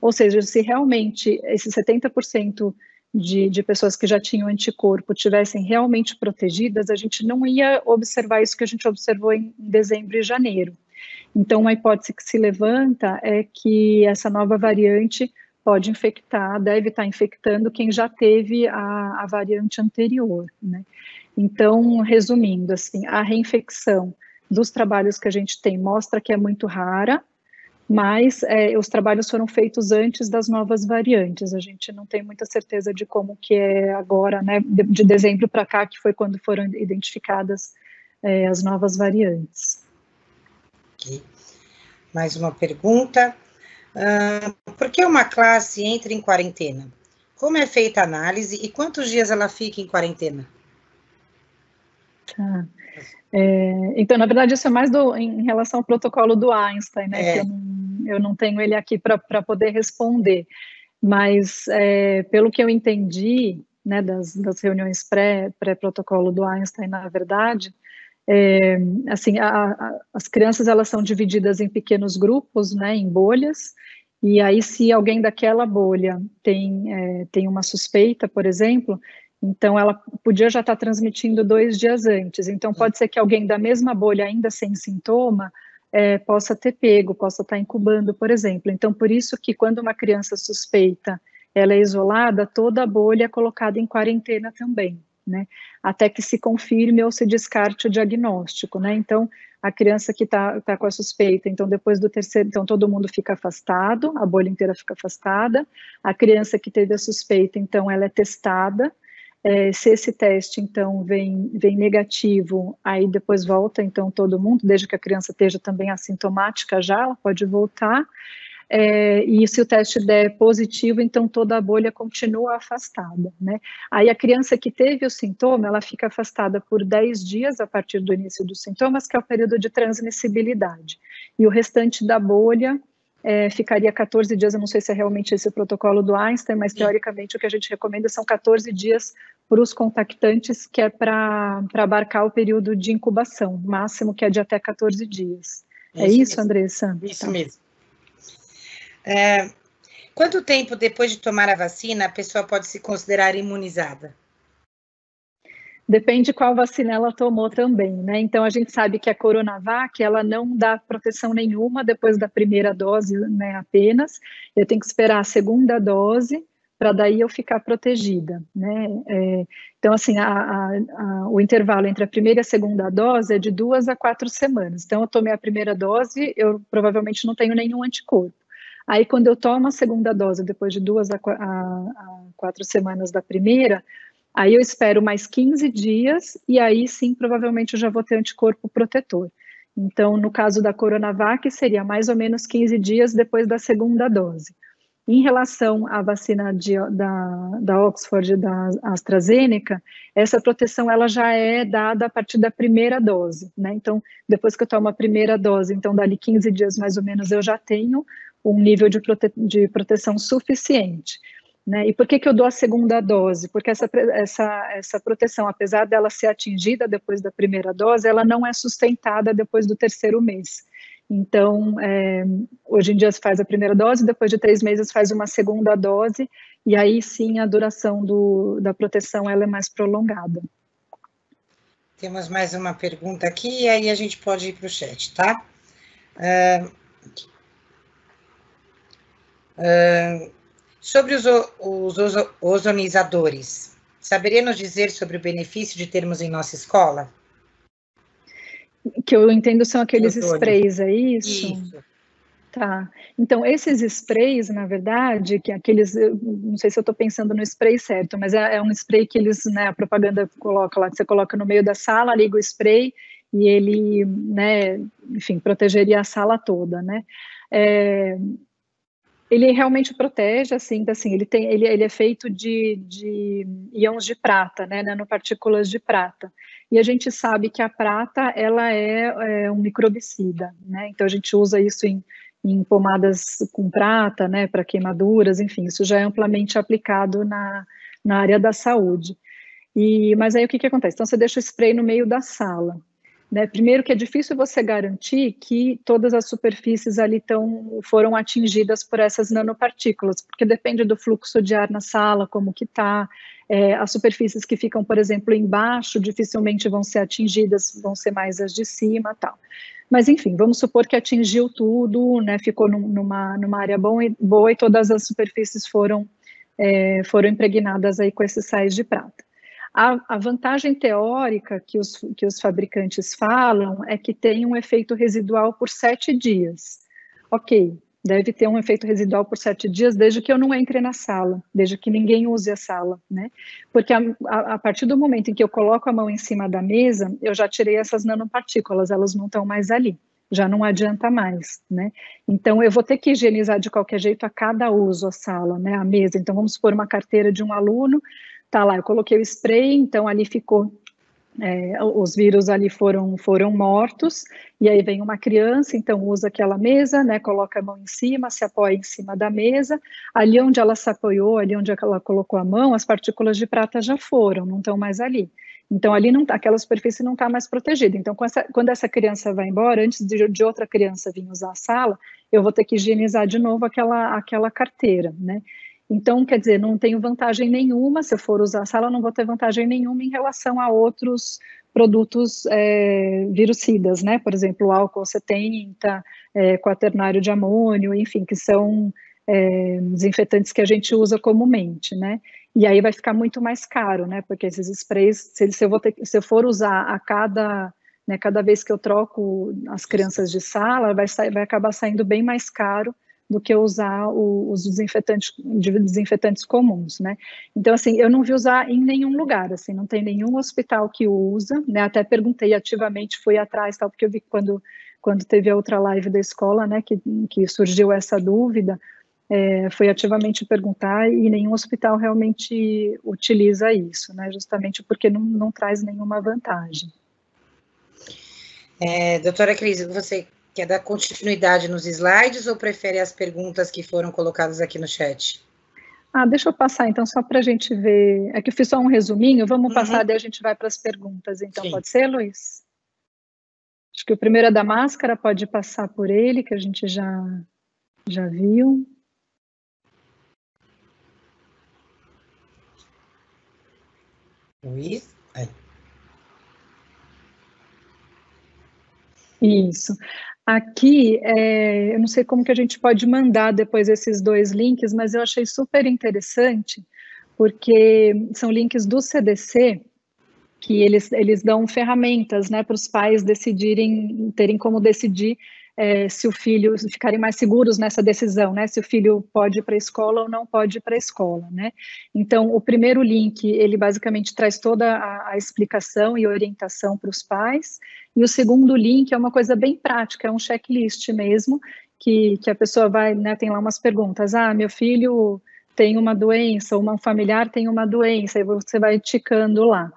Ou seja, se realmente esses 70% de pessoas que já tinham anticorpo tivessem realmente protegidas, a gente não ia observar isso que a gente observou em dezembro e janeiro. Então, uma hipótese que se levanta é que essa nova variante pode infectar, deve estar infectando quem já teve a variante anterior, né? Então, resumindo, assim, a reinfecção dos trabalhos que a gente tem mostra que é muito rara, mas os trabalhos foram feitos antes das novas variantes. A gente não tem muita certeza de como que é agora, né, de dezembro para cá, que foi quando foram identificadas as novas variantes. Okay. Mais uma pergunta. Por que uma classe entra em quarentena? Como é feita a análise e quantos dias ela fica em quarentena? Tá. Então, na verdade, isso é mais em relação ao protocolo do Einstein, né? Que eu não tenho ele aqui para poder responder. Mas, pelo que eu entendi, né, das reuniões pré-protocolo do Einstein, na verdade, assim, as crianças elas são divididas em pequenos grupos, né, em bolhas, e aí se alguém daquela bolha tem uma suspeita, por exemplo, então ela podia já estar transmitindo 2 dias antes, então pode ser que alguém da mesma bolha, ainda sem sintoma, possa ter pego, possa estar incubando, por exemplo. Então, por isso que quando uma criança suspeita, ela é isolada, toda a bolha é colocada em quarentena também, né? Até que se confirme ou se descarte o diagnóstico, né? Então, a criança que tá com a suspeita, então depois do terceiro, então todo mundo fica afastado, a bolha inteira fica afastada. A criança que teve a suspeita, então ela é testada. Se esse teste, então, vem negativo, aí depois volta, então, todo mundo, desde que a criança esteja também assintomática já, ela pode voltar, e se o teste der positivo, então toda a bolha continua afastada, né? Aí a criança que teve o sintoma, ela fica afastada por 10 dias a partir do início dos sintomas, que é o período de transmissibilidade, e o restante da bolha ficaria 14 dias, eu não sei se é realmente esse o protocolo do Einstein, mas teoricamente o que a gente recomenda são 14 dias para os contactantes, que é para abarcar o período de incubação, máximo que é de até 14 dias. É isso, Andressa? Isso mesmo. Quanto tempo depois de tomar a vacina a pessoa pode se considerar imunizada? Depende qual vacina ela tomou também, né? Então, a gente sabe que a Coronavac, ela não dá proteção nenhuma depois da primeira dose, né, apenas. Eu tenho que esperar a segunda dose para daí eu ficar protegida, né? Então, assim, o intervalo entre a primeira e a segunda dose é de 2 a 4 semanas. Então, eu tomei a primeira dose, eu provavelmente não tenho nenhum anticorpo. Aí, quando eu tomo a segunda dose, depois de 2 a 4 semanas da primeira, aí eu espero mais 15 dias e aí sim, provavelmente eu já vou ter anticorpo protetor. Então, no caso da Coronavac, seria mais ou menos 15 dias depois da segunda dose. Em relação à vacina da Oxford e da AstraZeneca, essa proteção ela já é dada a partir da primeira dose, né? Então, depois que eu tomo a primeira dose, então dali 15 dias mais ou menos eu já tenho um nível de proteção suficiente. né? E por que eu dou a segunda dose? Porque essa proteção, apesar dela ser atingida depois da primeira dose, ela não é sustentada depois do terceiro mês. Então, hoje em dia se faz a primeira dose, depois de 3 meses faz uma segunda dose, e aí sim a duração da proteção ela é mais prolongada. Temos mais uma pergunta aqui, e aí a gente pode ir para o chat, tá? Sobre os ozonizadores, saberia nos dizer sobre o benefício de termos em nossa escola? Que eu entendo são aqueles sprays, é isso? Isso. Tá. Então, esses sprays, na verdade, que aqueles, não sei se eu estou pensando no spray certo, mas é um spray que eles, né, a propaganda coloca lá, que você coloca no meio da sala, liga o spray e ele, né, enfim, protegeria a sala toda, né? Ele realmente protege, assim, ele é feito de íons de prata, né, nanopartículas de prata. E a gente sabe que a prata, ela é um microbicida, né? Então a gente usa isso em pomadas com prata, né, para queimaduras, enfim, isso já é amplamente aplicado na área da saúde. Mas aí o que acontece? Então você deixa o spray no meio da sala, né? Primeiro que é difícil você garantir que todas as superfícies ali foram atingidas por essas nanopartículas, porque depende do fluxo de ar na sala, como que está. As superfícies que ficam, por exemplo, embaixo, dificilmente vão ser atingidas, vão ser mais as de cima, tal. Mas, enfim, vamos supor que atingiu tudo, né, ficou numa área boa e todas as superfícies foram impregnadas aí com esses sais de prata. A vantagem teórica que os fabricantes falam é que tem um efeito residual por 7 dias. Ok, deve ter um efeito residual por 7 dias desde que eu não entre na sala, desde que ninguém use a sala, né? Porque a partir do momento em que eu coloco a mão em cima da mesa, eu já tirei essas nanopartículas, elas não estão mais ali, já não adianta mais, né? Então, eu vou ter que higienizar de qualquer jeito a cada uso a sala, né, a mesa. Então, vamos supor uma carteira de um aluno, tá lá, eu coloquei o spray, então ali ficou, os vírus ali foram mortos, e aí vem uma criança, então usa aquela mesa, né, coloca a mão em cima, se apoia em cima da mesa, ali onde ela se apoiou, ali onde ela colocou a mão, as partículas de prata já foram, não estão mais ali. Então, ali aquela superfície não está mais protegida. Então, quando essa criança vai embora, antes de outra criança vir usar a sala, eu vou ter que higienizar de novo aquela carteira, né? Então, quer dizer, não tenho vantagem nenhuma, se eu for usar a sala, não vou ter vantagem nenhuma em relação a outros produtos virucidas, né? Por exemplo, o álcool 70, quaternário de amônio, enfim, que são desinfetantes que a gente usa comumente, né? E aí vai ficar muito mais caro, né? Porque esses sprays, se eu for usar a cada vez que eu troco as crianças de sala, vai acabar saindo bem mais caro do que usar os desinfetantes comuns, né? Então, assim, eu não vi usar em nenhum lugar, assim, não tem nenhum hospital que usa, né? Até perguntei ativamente, fui atrás, tal, porque eu vi que quando teve a outra live da escola, né, que surgiu essa dúvida, foi ativamente perguntar e nenhum hospital realmente utiliza isso, né? Justamente porque não traz nenhuma vantagem. Doutora Cris, você quer dar continuidade nos slides ou prefere as perguntas que foram colocadas aqui no chat? Deixa eu passar, então, só para a gente ver. É que eu fiz só um resuminho, vamos passar, daí a gente vai para as perguntas, então. Sim. Pode ser, Luiz? Acho que o primeiro é da máscara, pode passar por ele, que a gente já viu. Luiz? Isso. Aqui, eu não sei como que a gente pode mandar depois esses 2 links, mas eu achei super interessante, porque são links do CDC, que eles dão ferramentas, né, para os pais terem como decidir se o filho, ficarem mais seguros nessa decisão, né, se o filho pode ir para a escola ou não pode ir para a escola, né. Então, o primeiro link, ele basicamente traz toda a explicação e orientação para os pais, e o segundo link é uma coisa bem prática, é um checklist mesmo, que a pessoa vai, né, tem lá umas perguntas, meu filho tem uma doença, ou um familiar tem uma doença, e você vai ticando lá.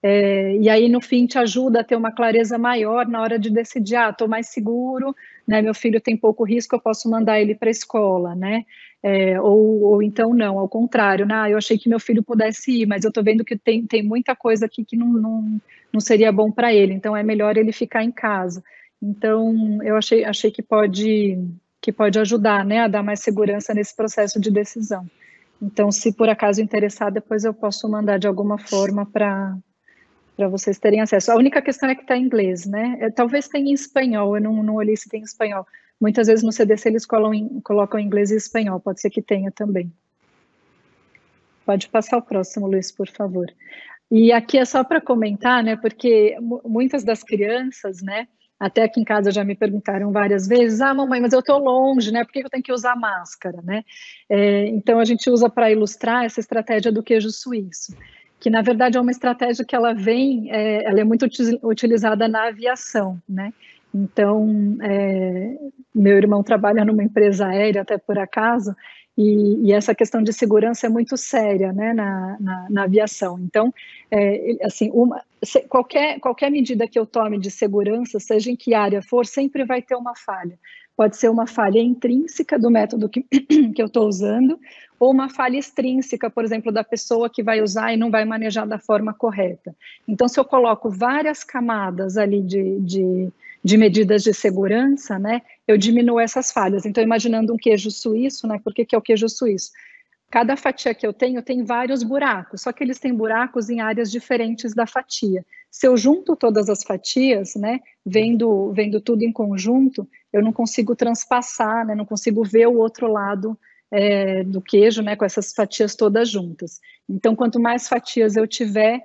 e aí no fim te ajuda a ter uma clareza maior na hora de decidir, estou mais seguro, né, meu filho tem pouco risco, eu posso mandar ele para a escola, né, ou então não, ao contrário, né, eu achei que meu filho pudesse ir, mas eu estou vendo que tem muita coisa aqui que não seria bom para ele, então é melhor ele ficar em casa. Então, eu achei que pode ajudar, né, a dar mais segurança nesse processo de decisão. Então, se por acaso interessar, depois eu posso mandar de alguma forma para vocês terem acesso. A única questão é que está em inglês, né? Talvez tenha em espanhol, eu não olhei se tem em espanhol. Muitas vezes no CDC eles colocam inglês e espanhol, pode ser que tenha também. Pode passar o próximo, Luiz, por favor. E aqui é só para comentar, né? Porque muitas das crianças, né? Até aqui em casa já me perguntaram várias vezes, mamãe, mas eu estou longe, né? Por que eu tenho que usar máscara, né? Então a gente usa para ilustrar essa estratégia do queijo suíço, que na verdade é uma estratégia que ela é muito utilizada na aviação, né? Então, meu irmão trabalha numa empresa aérea, até por acaso, e essa questão de segurança é muito séria, né, na aviação. Então, assim, qualquer medida que eu tome de segurança, seja em que área for, sempre vai ter uma falha. Pode ser uma falha intrínseca do método que eu estou usando, ou uma falha extrínseca, por exemplo, da pessoa que vai usar e não vai manejar da forma correta. Então, se eu coloco várias camadas ali de medidas de segurança, né, eu diminuo essas falhas. Então, imaginando um queijo suíço, né, por que é o queijo suíço? Cada fatia que eu tenho tem vários buracos, só que eles têm buracos em áreas diferentes da fatia. Se eu junto todas as fatias, né, vendo tudo em conjunto, eu não consigo transpassar, né, não consigo ver o outro lado do queijo, né, com essas fatias todas juntas. Então, quanto mais fatias eu tiver,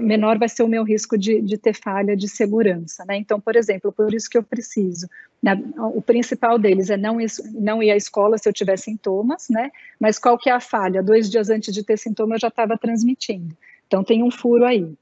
menor vai ser o meu risco de ter falha de segurança, né? Então, por exemplo, por isso que eu preciso, né, o principal deles é não ir à escola se eu tiver sintomas, né? Mas qual que é a falha? 2 dias antes de ter sintoma eu já estava transmitindo. Então, tem um furo aí.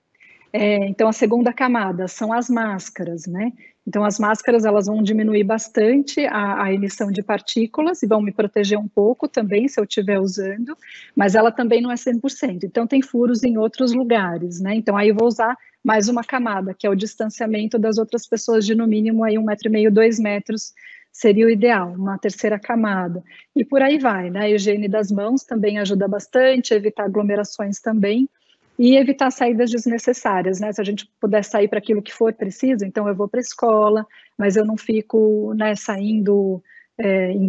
Então, a segunda camada são as máscaras, né? Então, as máscaras, elas vão diminuir bastante a emissão de partículas e vão me proteger um pouco também, se eu estiver usando, mas ela também não é 100%. Então, tem furos em outros lugares, né? Então, aí eu vou usar mais uma camada, que é o distanciamento das outras pessoas de, no mínimo, aí 1,5 m, 2 metros, seria o ideal, uma terceira camada. E por aí vai, né? A higiene das mãos também ajuda bastante, evitar aglomerações também, e evitar saídas desnecessárias, né? Se a gente puder sair para aquilo que for preciso, então eu vou para a escola, mas eu não fico, né, indo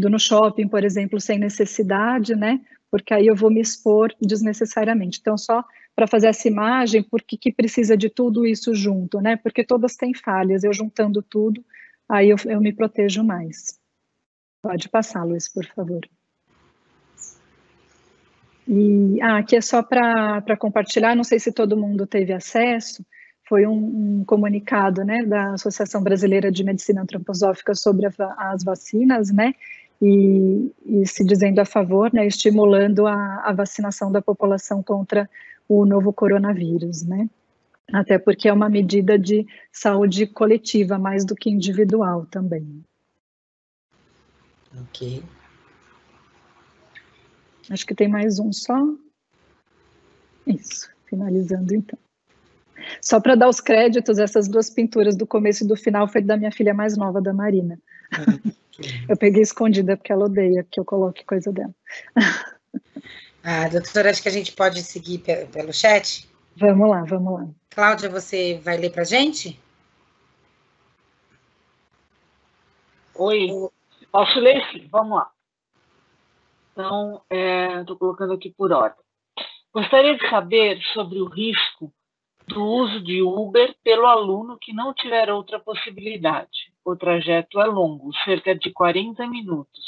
no shopping, por exemplo, sem necessidade, né? Porque aí eu vou me expor desnecessariamente. Então, só para fazer essa imagem, por que precisa de tudo isso junto, né? Porque todas têm falhas, eu juntando tudo, aí eu me protejo mais. Pode passar, Luiz, por favor. E aqui é só para compartilhar, não sei se todo mundo teve acesso, foi um comunicado, né, da Associação Brasileira de Medicina Antroposófica sobre as vacinas, né, e se dizendo a favor, né, estimulando a vacinação da população contra o novo coronavírus, né, até porque é uma medida de saúde coletiva, mais do que individual também. Ok. Acho que tem mais um só. Isso, finalizando então. Só para dar os créditos, essas 2 pinturas do começo e do final foi da minha filha mais nova, da Marina. Eu peguei escondida porque ela odeia que eu coloque coisa dela. Doutora, acho que a gente pode seguir pelo chat? Vamos lá, vamos lá. Cláudia, você vai ler para a gente? Oi, posso ler sim, vamos lá. Então, estou colocando aqui por ordem. Gostaria de saber sobre o risco do uso de Uber pelo aluno que não tiver outra possibilidade. O trajeto é longo, cerca de 40 minutos.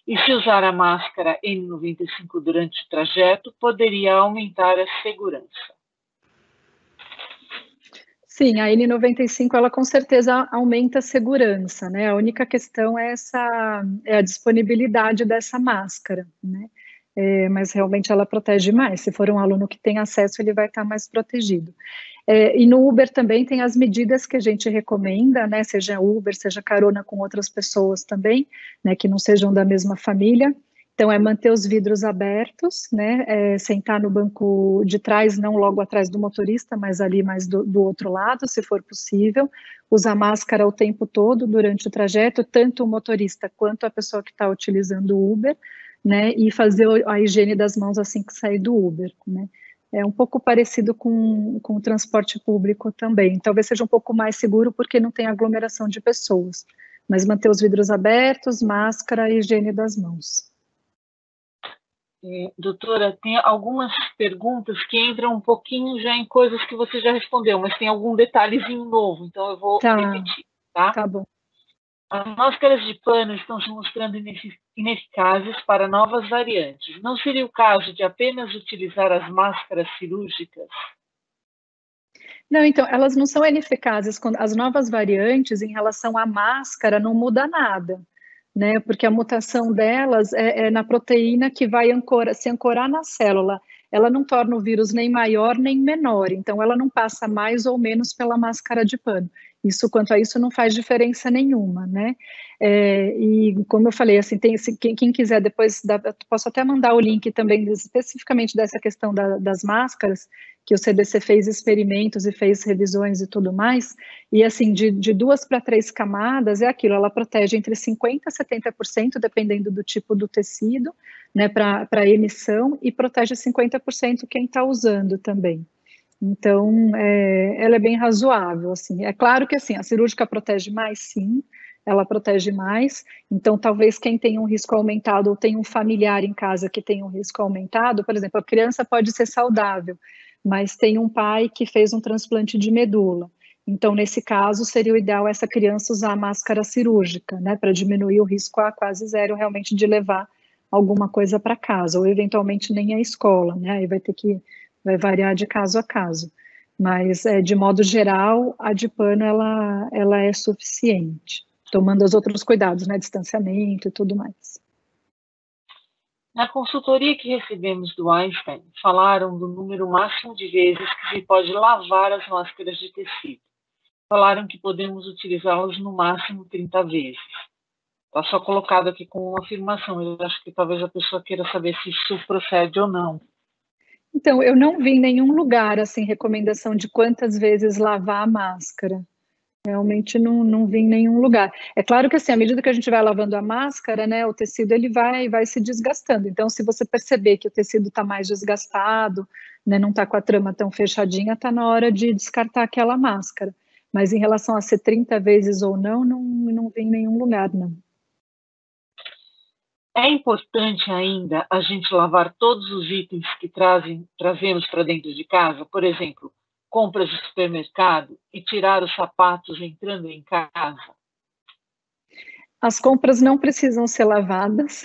E se usar a máscara N95 durante o trajeto, poderia aumentar a segurança. Sim, a N95, ela com certeza aumenta a segurança, né? A única questão é a disponibilidade dessa máscara, né? Mas realmente ela protege mais. Se for um aluno que tem acesso, ele vai estar mais protegido. E no Uber também tem as medidas que a gente recomenda, né? Seja Uber, seja carona com outras pessoas também, né? Que não sejam da mesma família. Então, é manter os vidros abertos, né? Sentar no banco de trás, não logo atrás do motorista, mas ali mais do outro lado, se for possível. Usar máscara o tempo todo durante o trajeto, tanto o motorista quanto a pessoa que está utilizando o Uber, né? E fazer a higiene das mãos assim que sair do Uber, né? É um pouco parecido com o transporte público também. Talvez seja um pouco mais seguro porque não tem aglomeração de pessoas. Mas manter os vidros abertos, máscara e higiene das mãos. Doutora, tem algumas perguntas que entram um pouquinho já em coisas que você já respondeu, mas tem algum detalhezinho novo, então eu vou repetir, tá? Tá bom. As máscaras de pano estão se mostrando ineficazes para novas variantes. Não seria o caso de apenas utilizar as máscaras cirúrgicas? Não, então, elas não são ineficazes. As novas variantes, em relação à máscara, não muda nada, né? Porque a mutação delas é na proteína que vai se ancorar na célula. Ela não torna o vírus nem maior nem menor, então ela não passa mais ou menos pela máscara de pano. Isso, quanto a isso, não faz diferença nenhuma, né? E como eu falei, assim, quem quiser depois, posso até mandar o link também especificamente dessa questão das máscaras, que o CDC fez experimentos e fez revisões e tudo mais, e assim, de 2 para 3 camadas é aquilo, ela protege entre 50% a 70%, dependendo do tipo do tecido, né, para emissão, e protege 50% quem está usando também. Então, ela é bem razoável, assim. É claro que, assim, a cirúrgica protege mais, sim, ela protege mais, então talvez quem tem um risco aumentado ou tem um familiar em casa que tem um risco aumentado, por exemplo, a criança pode ser saudável, mas tem um pai que fez um transplante de medula. Então, nesse caso, seria o ideal essa criança usar a máscara cirúrgica, né, para diminuir o risco a quase zero realmente de levar alguma coisa para casa, ou eventualmente nem a escola, né, aí vai variar de caso a caso. Mas, de modo geral, a de pano, ela é suficiente, tomando os outros cuidados, né, distanciamento e tudo mais. Na consultoria que recebemos do Einstein, falaram do número máximo de vezes que se pode lavar as máscaras de tecido. Falaram que podemos utilizá-las no máximo 30 vezes. Está só colocado aqui com uma afirmação. Eu acho que talvez a pessoa queira saber se isso procede ou não. Então, eu não vi em nenhum lugar, assim, recomendação de quantas vezes lavar a máscara. Realmente não vi em nenhum lugar. É claro que, assim, à medida que a gente vai lavando a máscara, né, o tecido ele vai se desgastando. Então, se você perceber que o tecido está mais desgastado, né, não está com a trama tão fechadinha, está na hora de descartar aquela máscara. Mas em relação a ser 30 vezes ou não vi em nenhum lugar, não. É importante ainda a gente lavar todos os itens que trazemos para dentro de casa, por exemplo, compras de supermercado e tirar os sapatos entrando em casa? As compras não precisam ser lavadas,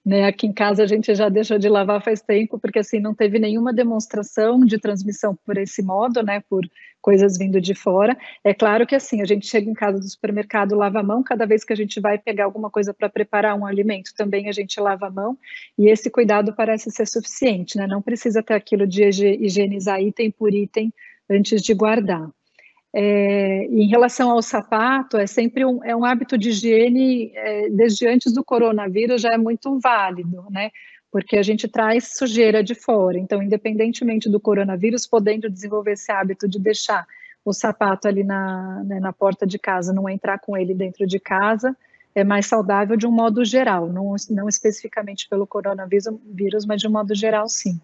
né? Aqui em casa a gente já deixou de lavar faz tempo, porque assim não teve nenhuma demonstração de transmissão por esse modo, né? Por coisas vindo de fora. É claro que assim, a gente chega em casa do supermercado, lava a mão, cada vez que a gente vai pegar alguma coisa para preparar um alimento, também a gente lava a mão, e esse cuidado parece ser suficiente, né? Não precisa ter aquilo de higienizar item por item antes de guardar. Em relação ao sapato, é sempre um hábito de higiene, desde antes do coronavírus já é muito válido, né? Porque a gente traz sujeira de fora. Então, independentemente do coronavírus, podendo desenvolver esse hábito de deixar o sapato ali na porta de casa, não entrar com ele dentro de casa, é mais saudável de um modo geral, não especificamente pelo coronavírus, mas de um modo geral, sim.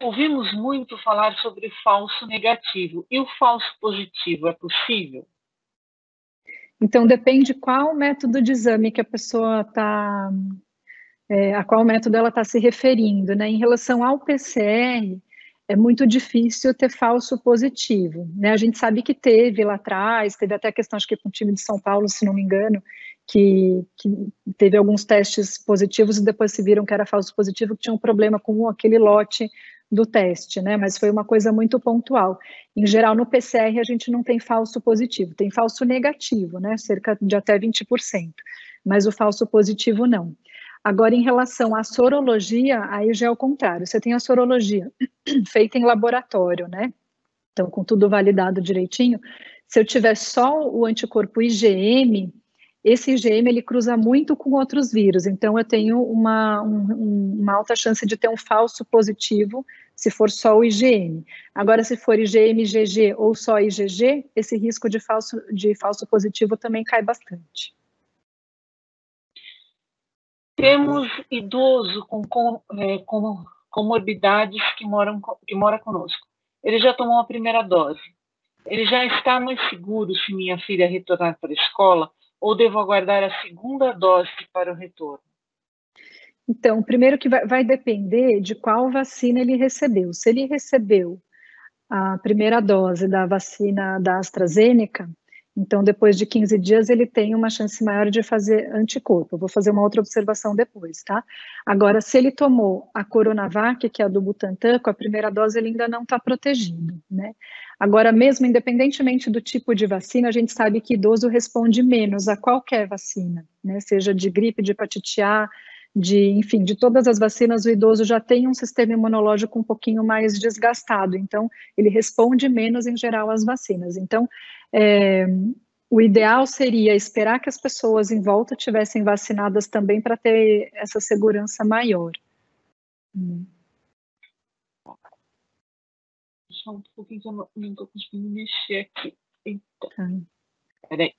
Ouvimos muito falar sobre falso negativo. E o falso positivo, é possível? Então, depende qual método de exame que a pessoa está... a qual método ela está se referindo, né? Em relação ao PCR, é muito difícil ter falso positivo, né? A gente sabe que teve lá atrás, teve até a questão, acho que com o time de São Paulo, se não me engano, que teve alguns testes positivos e depois se viram que era falso positivo, que tinha um problema com aquele lote do teste, né? Mas foi uma coisa muito pontual. Em geral, no PCR, a gente não tem falso positivo, tem falso negativo, né? Cerca de até 20%, mas o falso positivo não. Agora, em relação à sorologia, aí já é o contrário. Você tem a sorologia feita em laboratório, né? Então, com tudo validado direitinho. Se eu tiver só o anticorpo IgM, esse IgM ele cruza muito com outros vírus, então eu tenho uma alta chance de ter um falso positivo se for só o IgM. Agora, se for IgM, IgG ou só IgG, esse risco de falso positivo também cai bastante. Temos idoso com comorbidades que mora conosco. Ele já tomou a primeira dose. Ele já está mais seguro se minha filha retornar para a escola ou devo aguardar a segunda dose para o retorno? Então, primeiro que vai depender de qual vacina ele recebeu. Se ele recebeu a primeira dose da vacina da AstraZeneca, então depois de 15 dias ele tem uma chance maior de fazer anticorpo. Eu vou fazer uma outra observação depois, tá? Agora, se ele tomou a Coronavac, que é a do Butantan, com a primeira dose ele ainda não está protegido, né? Agora, mesmo independentemente do tipo de vacina, a gente sabe que idoso responde menos a qualquer vacina, né? Seja de gripe, de hepatite A, enfim, de todas as vacinas, o idoso já tem um sistema imunológico um pouquinho mais desgastado, então ele responde menos em geral às vacinas. Então, o ideal seria esperar que as pessoas em volta tivessem vacinadas também para ter essa segurança maior. Só um pouquinho que eu não estou conseguindo mexer aqui. Então, peraí.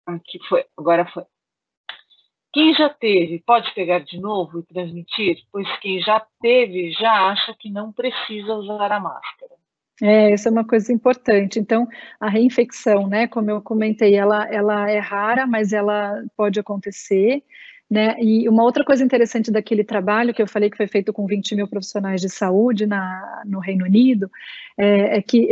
Aqui foi, agora foi. Quem já teve pode pegar de novo e transmitir, pois quem já teve já acha que não precisa usar a máscara. Isso é uma coisa importante. Então, a reinfecção, né, como eu comentei, ela é rara, mas ela pode acontecer, né? E uma outra coisa interessante daquele trabalho que eu falei que foi feito com 20 mil profissionais de saúde no Reino Unido, é que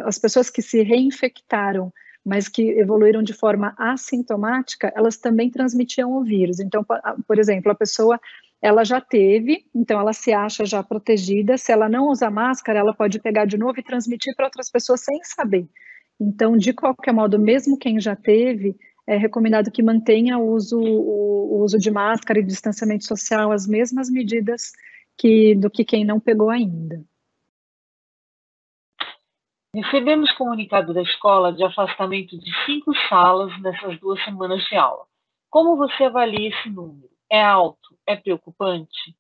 as pessoas que se reinfectaram, mas que evoluíram de forma assintomática, elas também transmitiam o vírus. Então, por exemplo, a pessoa ela já teve, então ela se acha já protegida. Se ela não usa máscara, ela pode pegar de novo e transmitir para outras pessoas sem saber. Então, de qualquer modo, mesmo quem já teve, é recomendado que mantenha o uso de máscara e distanciamento social, as mesmas medidas do que quem não pegou ainda. Recebemos comunicado da escola de afastamento de 5 salas nessas 2 semanas de aula. Como você avalia esse número? É alto? É preocupante?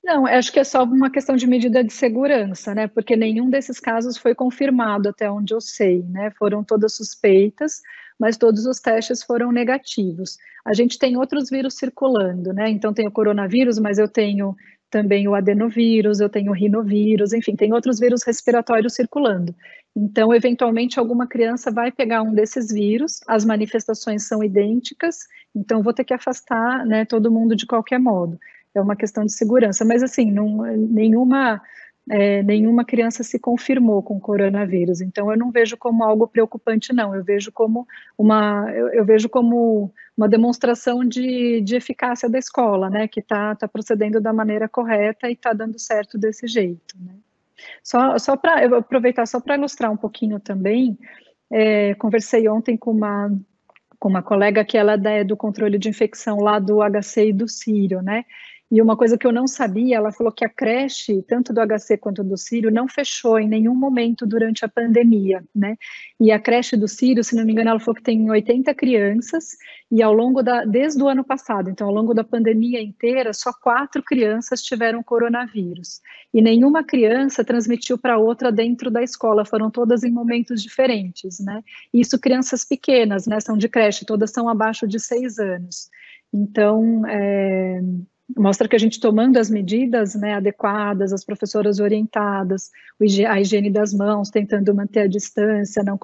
Não, acho que é só uma questão de medida de segurança, né? Porque nenhum desses casos foi confirmado até onde eu sei, né? Foram todas suspeitas, mas todos os testes foram negativos. A gente tem outros vírus circulando, né? Então tem o coronavírus, mas eu tenho também o adenovírus, eu tenho o rinovírus, enfim, tem outros vírus respiratórios circulando. Então, eventualmente, alguma criança vai pegar um desses vírus, as manifestações são idênticas, então vou ter que afastar, né, todo mundo de qualquer modo. É uma questão de segurança, mas assim, nenhuma criança se confirmou com coronavírus, então eu não vejo como algo preocupante, não. Eu vejo como uma demonstração de eficácia da escola, né, que está procedendo da maneira correta e está dando certo desse jeito, né. Só para eu aproveitar só para ilustrar um pouquinho também, conversei ontem com uma colega que ela é do controle de infecção lá do HC e do Sírio, né? E uma coisa que eu não sabia, ela falou que a creche, tanto do HC quanto do Sírio, não fechou em nenhum momento durante a pandemia, né? E a creche do Sírio, se não me engano, ela falou que tem 80 crianças, e desde o ano passado, então ao longo da pandemia inteira, só 4 crianças tiveram coronavírus. E nenhuma criança transmitiu para outra dentro da escola, foram todas em momentos diferentes, né? Isso crianças pequenas, né? São de creche, todas são abaixo de 6 anos. Então, mostra que a gente tomando as medidas, né, adequadas, as professoras orientadas, a higiene das mãos, tentando manter a distância, não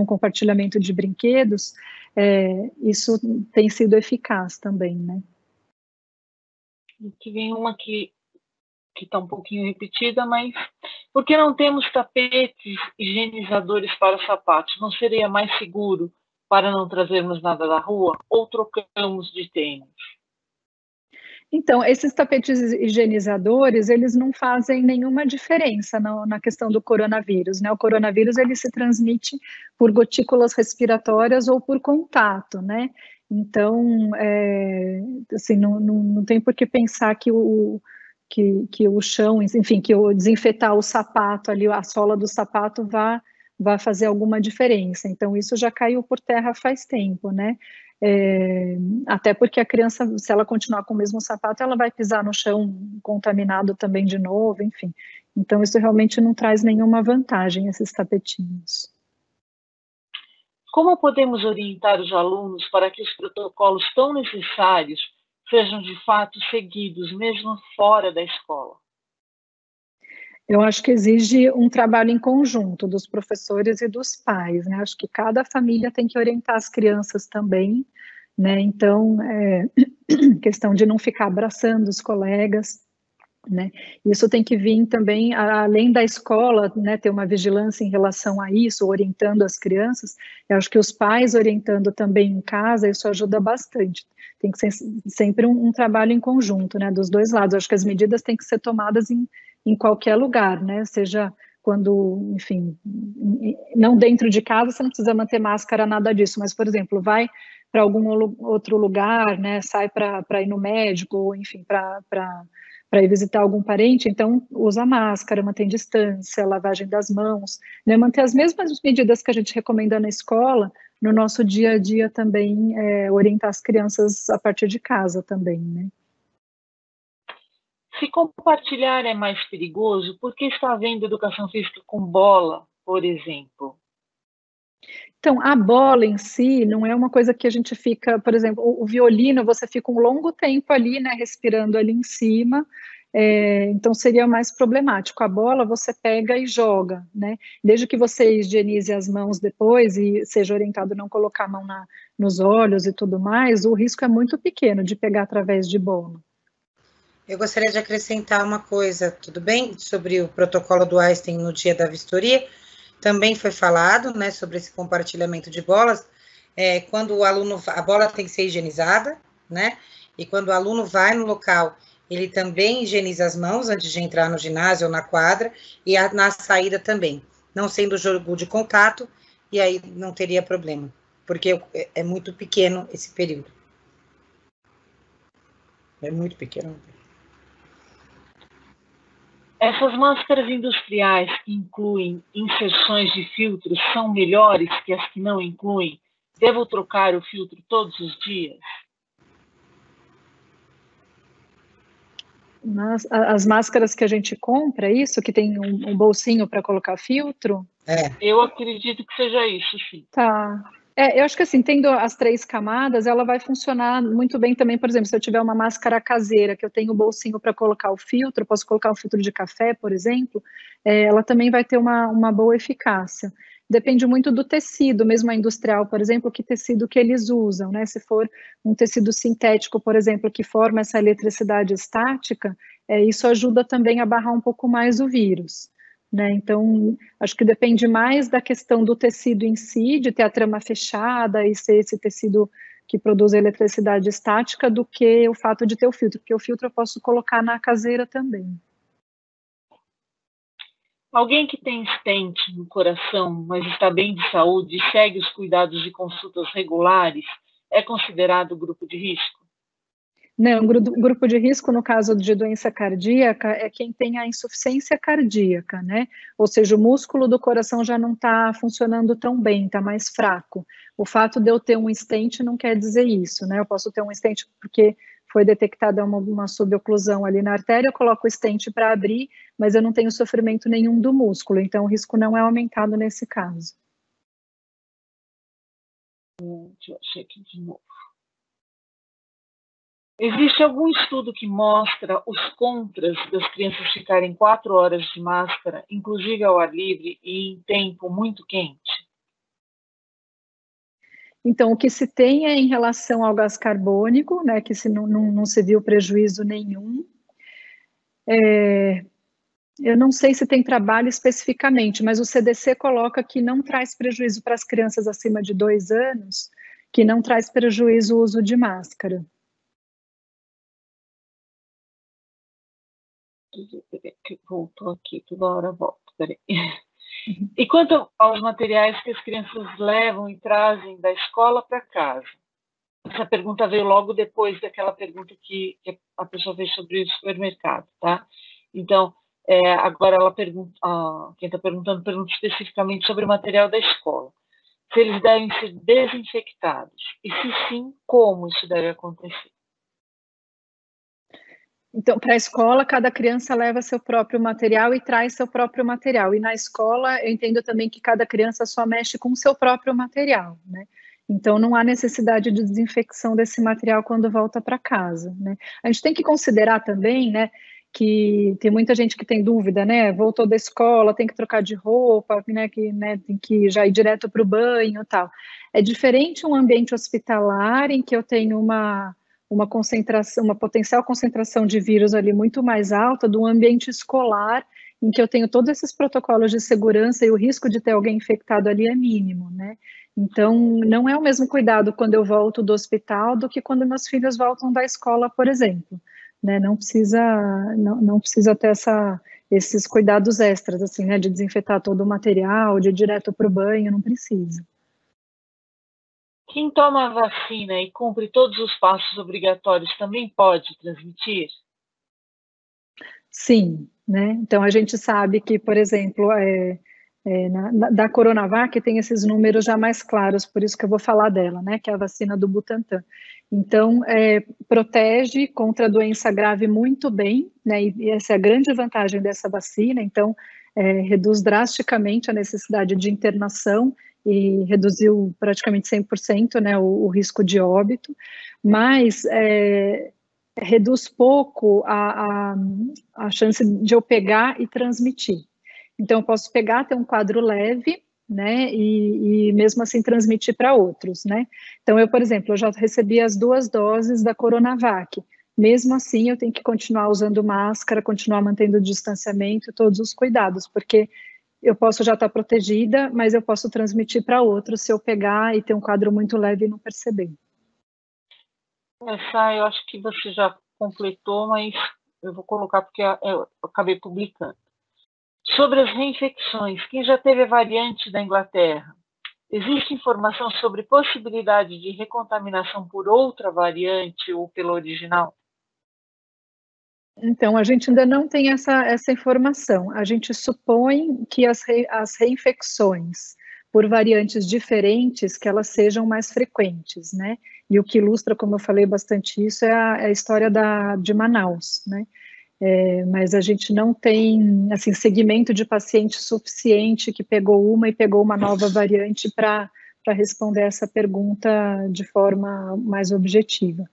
compartilhamento de brinquedos, isso tem sido eficaz também, né? Aqui vem uma que está um pouquinho repetida, mas por que não temos tapetes higienizadores para sapatos? Não seria mais seguro para não trazermos nada da rua? Ou trocamos de tênis? Então, esses tapetes higienizadores, eles não fazem nenhuma diferença na questão do coronavírus, né? O coronavírus, ele se transmite por gotículas respiratórias ou por contato, né? Então, assim, não tem por que pensar que o chão, enfim, que o desinfetar o sapato ali, a sola do sapato vá vai fazer alguma diferença. Então, isso já caiu por terra faz tempo, né? Até porque a criança, se ela continuar com o mesmo sapato, ela vai pisar no chão contaminado também de novo, enfim. Então, isso realmente não traz nenhuma vantagem, esses tapetinhos. Como podemos orientar os alunos para que os protocolos tão necessários sejam de fato seguidos, mesmo fora da escola? Eu acho que exige um trabalho em conjunto dos professores e dos pais, né? Acho que cada família tem que orientar as crianças também, né? Então, questão de não ficar abraçando os colegas, né? Isso tem que vir também, além da escola, né, ter uma vigilância em relação a isso, orientando as crianças. Eu acho que os pais orientando também em casa, isso ajuda bastante. Tem que ser sempre um trabalho em conjunto, né, dos dois lados. Eu acho que as medidas têm que ser tomadas em qualquer lugar, né, seja quando, enfim, não dentro de casa, você não precisa manter máscara, nada disso, mas, por exemplo, vai para algum outro lugar, né, sai para ir no médico, ou, enfim, para ir visitar algum parente, então usa máscara, mantém distância, lavagem das mãos, né, manter as mesmas medidas que a gente recomenda na escola, no nosso dia a dia também, orientar as crianças a partir de casa também, né. Se compartilhar é mais perigoso, por que está havendo educação física com bola, por exemplo? Então, a bola em si não é uma coisa que a gente fica, por exemplo, o violino, você fica um longo tempo ali, né, respirando ali em cima, então seria mais problemático. A bola você pega e joga, né, desde que você higienize as mãos depois e seja orientado a não colocar a mão nos olhos e tudo mais, o risco é muito pequeno de pegar através de bola. Eu gostaria de acrescentar uma coisa, tudo bem? Sobre o protocolo do Einstein no dia da vistoria. Também foi falado, né, sobre esse compartilhamento de bolas. Quando o aluno, a bola tem que ser higienizada, né? E quando o aluno vai no local, ele também higieniza as mãos antes de entrar no ginásio ou na quadra, e na saída também. Não sendo jogo de contato, e aí não teria problema, porque é muito pequeno esse período. É muito pequeno. Essas máscaras industriais que incluem inserções de filtros são melhores que as que não incluem? Devo trocar o filtro todos os dias? As máscaras que a gente compra, isso, que tem um bolsinho para colocar filtro? Eu acredito que seja isso, sim. Tá. Eu acho que assim, tendo as 3 camadas, ela vai funcionar muito bem também, por exemplo, se eu tiver uma máscara caseira, que eu tenho o bolsinho para colocar o filtro, posso colocar o filtro de café, por exemplo, ela também vai ter uma boa eficácia. Depende muito do tecido, mesmo a industrial, por exemplo, que tecido que eles usam, né? Se for um tecido sintético, por exemplo, que forma essa eletricidade estática, isso ajuda também a barrar um pouco mais o vírus, né? Então, acho que depende mais da questão do tecido em si, de ter a trama fechada e ser esse tecido que produz eletricidade estática, do que o fato de ter o filtro, porque o filtro eu posso colocar na caseira também. Alguém que tem stent no coração, mas está bem de saúde e segue os cuidados de consultas regulares, é considerado grupo de risco? Não, grupo de risco, no caso de doença cardíaca, é quem tem a insuficiência cardíaca, né? Ou seja, o músculo do coração já não está funcionando tão bem, está mais fraco. O fato de eu ter um stent não quer dizer isso, né? Eu posso ter um stent porque foi detectada uma suboclusão ali na artéria, eu coloco o stent para abrir, mas eu não tenho sofrimento nenhum do músculo, então o risco não é aumentado nesse caso. Deixa eu achar aqui de novo. Existe algum estudo que mostra os contras das crianças ficarem 4 horas de máscara, inclusive ao ar livre e em tempo muito quente? Então, o que se tem é em relação ao gás carbônico, né, que não se viu prejuízo nenhum. Eu não sei se tem trabalho especificamente, mas o CDC coloca que não traz prejuízo para as crianças acima de 2 anos, que não traz prejuízo o uso de máscara. Voltou aqui, toda hora volta, peraí. E quanto aos materiais que as crianças levam e trazem da escola para casa? Essa pergunta veio logo depois daquela pergunta que a pessoa fez sobre o supermercado, tá? Então, Agora ela pergunta, quem está perguntando pergunta especificamente sobre o material da escola. Se eles devem ser desinfectados e, se sim, como isso deve acontecer. Então, para a escola, cada criança leva seu próprio material e traz seu próprio material. E na escola, eu entendo também que cada criança só mexe com o seu próprio material, né? Então, não há necessidade de desinfecção desse material quando volta para casa, né? A gente tem que considerar também, né, que tem muita gente que tem dúvida, né? Voltou da escola, tem que trocar de roupa, né, tem que já ir direto para o banho e tal. É diferente um ambiente hospitalar em que eu tenho uma concentração, uma potencial concentração de vírus ali muito mais alta do ambiente escolar, em que eu tenho todos esses protocolos de segurança e o risco de ter alguém infectado ali é mínimo, né? Então, não é o mesmo cuidado quando eu volto do hospital do que quando meus filhos voltam da escola, por exemplo, né? Não precisa ter esses cuidados extras, assim, né? De desinfetar todo o material, de ir direto para o banho, não precisa. Quem toma a vacina e cumpre todos os passos obrigatórios também pode transmitir? Sim, né? Então a gente sabe que, por exemplo, da Coronavac tem esses números já mais claros, por isso que eu vou falar dela, né? Que é a vacina do Butantan. Então, protege contra a doença grave muito bem, né? E essa é a grande vantagem dessa vacina. Então, reduz drasticamente a necessidade de internação e reduziu praticamente 100%, né, o risco de óbito, mas reduz pouco a chance de eu pegar e transmitir. Então, eu posso pegar, ter um quadro leve, né, e mesmo assim transmitir para outros, né. Então, eu, por exemplo, eu já recebi as 2 doses da Coronavac. Mesmo assim, eu tenho que continuar usando máscara, continuar mantendo o distanciamento, todos os cuidados, porque eu posso já estar protegida, mas eu posso transmitir para outros se eu pegar e ter um quadro muito leve e não perceber. Essa eu acho que você já completou, mas eu vou colocar porque eu acabei publicando. Sobre as reinfecções, quem já teve a variante da Inglaterra, existe informação sobre possibilidade de recontaminação por outra variante ou pela original? Então, a gente ainda não tem essa informação. A gente supõe que as reinfecções por variantes diferentes, que elas sejam mais frequentes, né? E o que ilustra, como eu falei bastante isso, é a história de Manaus, né? Mas a gente não tem, assim, segmento de paciente suficiente que pegou uma e pegou uma nova variante para responder essa pergunta de forma mais objetiva.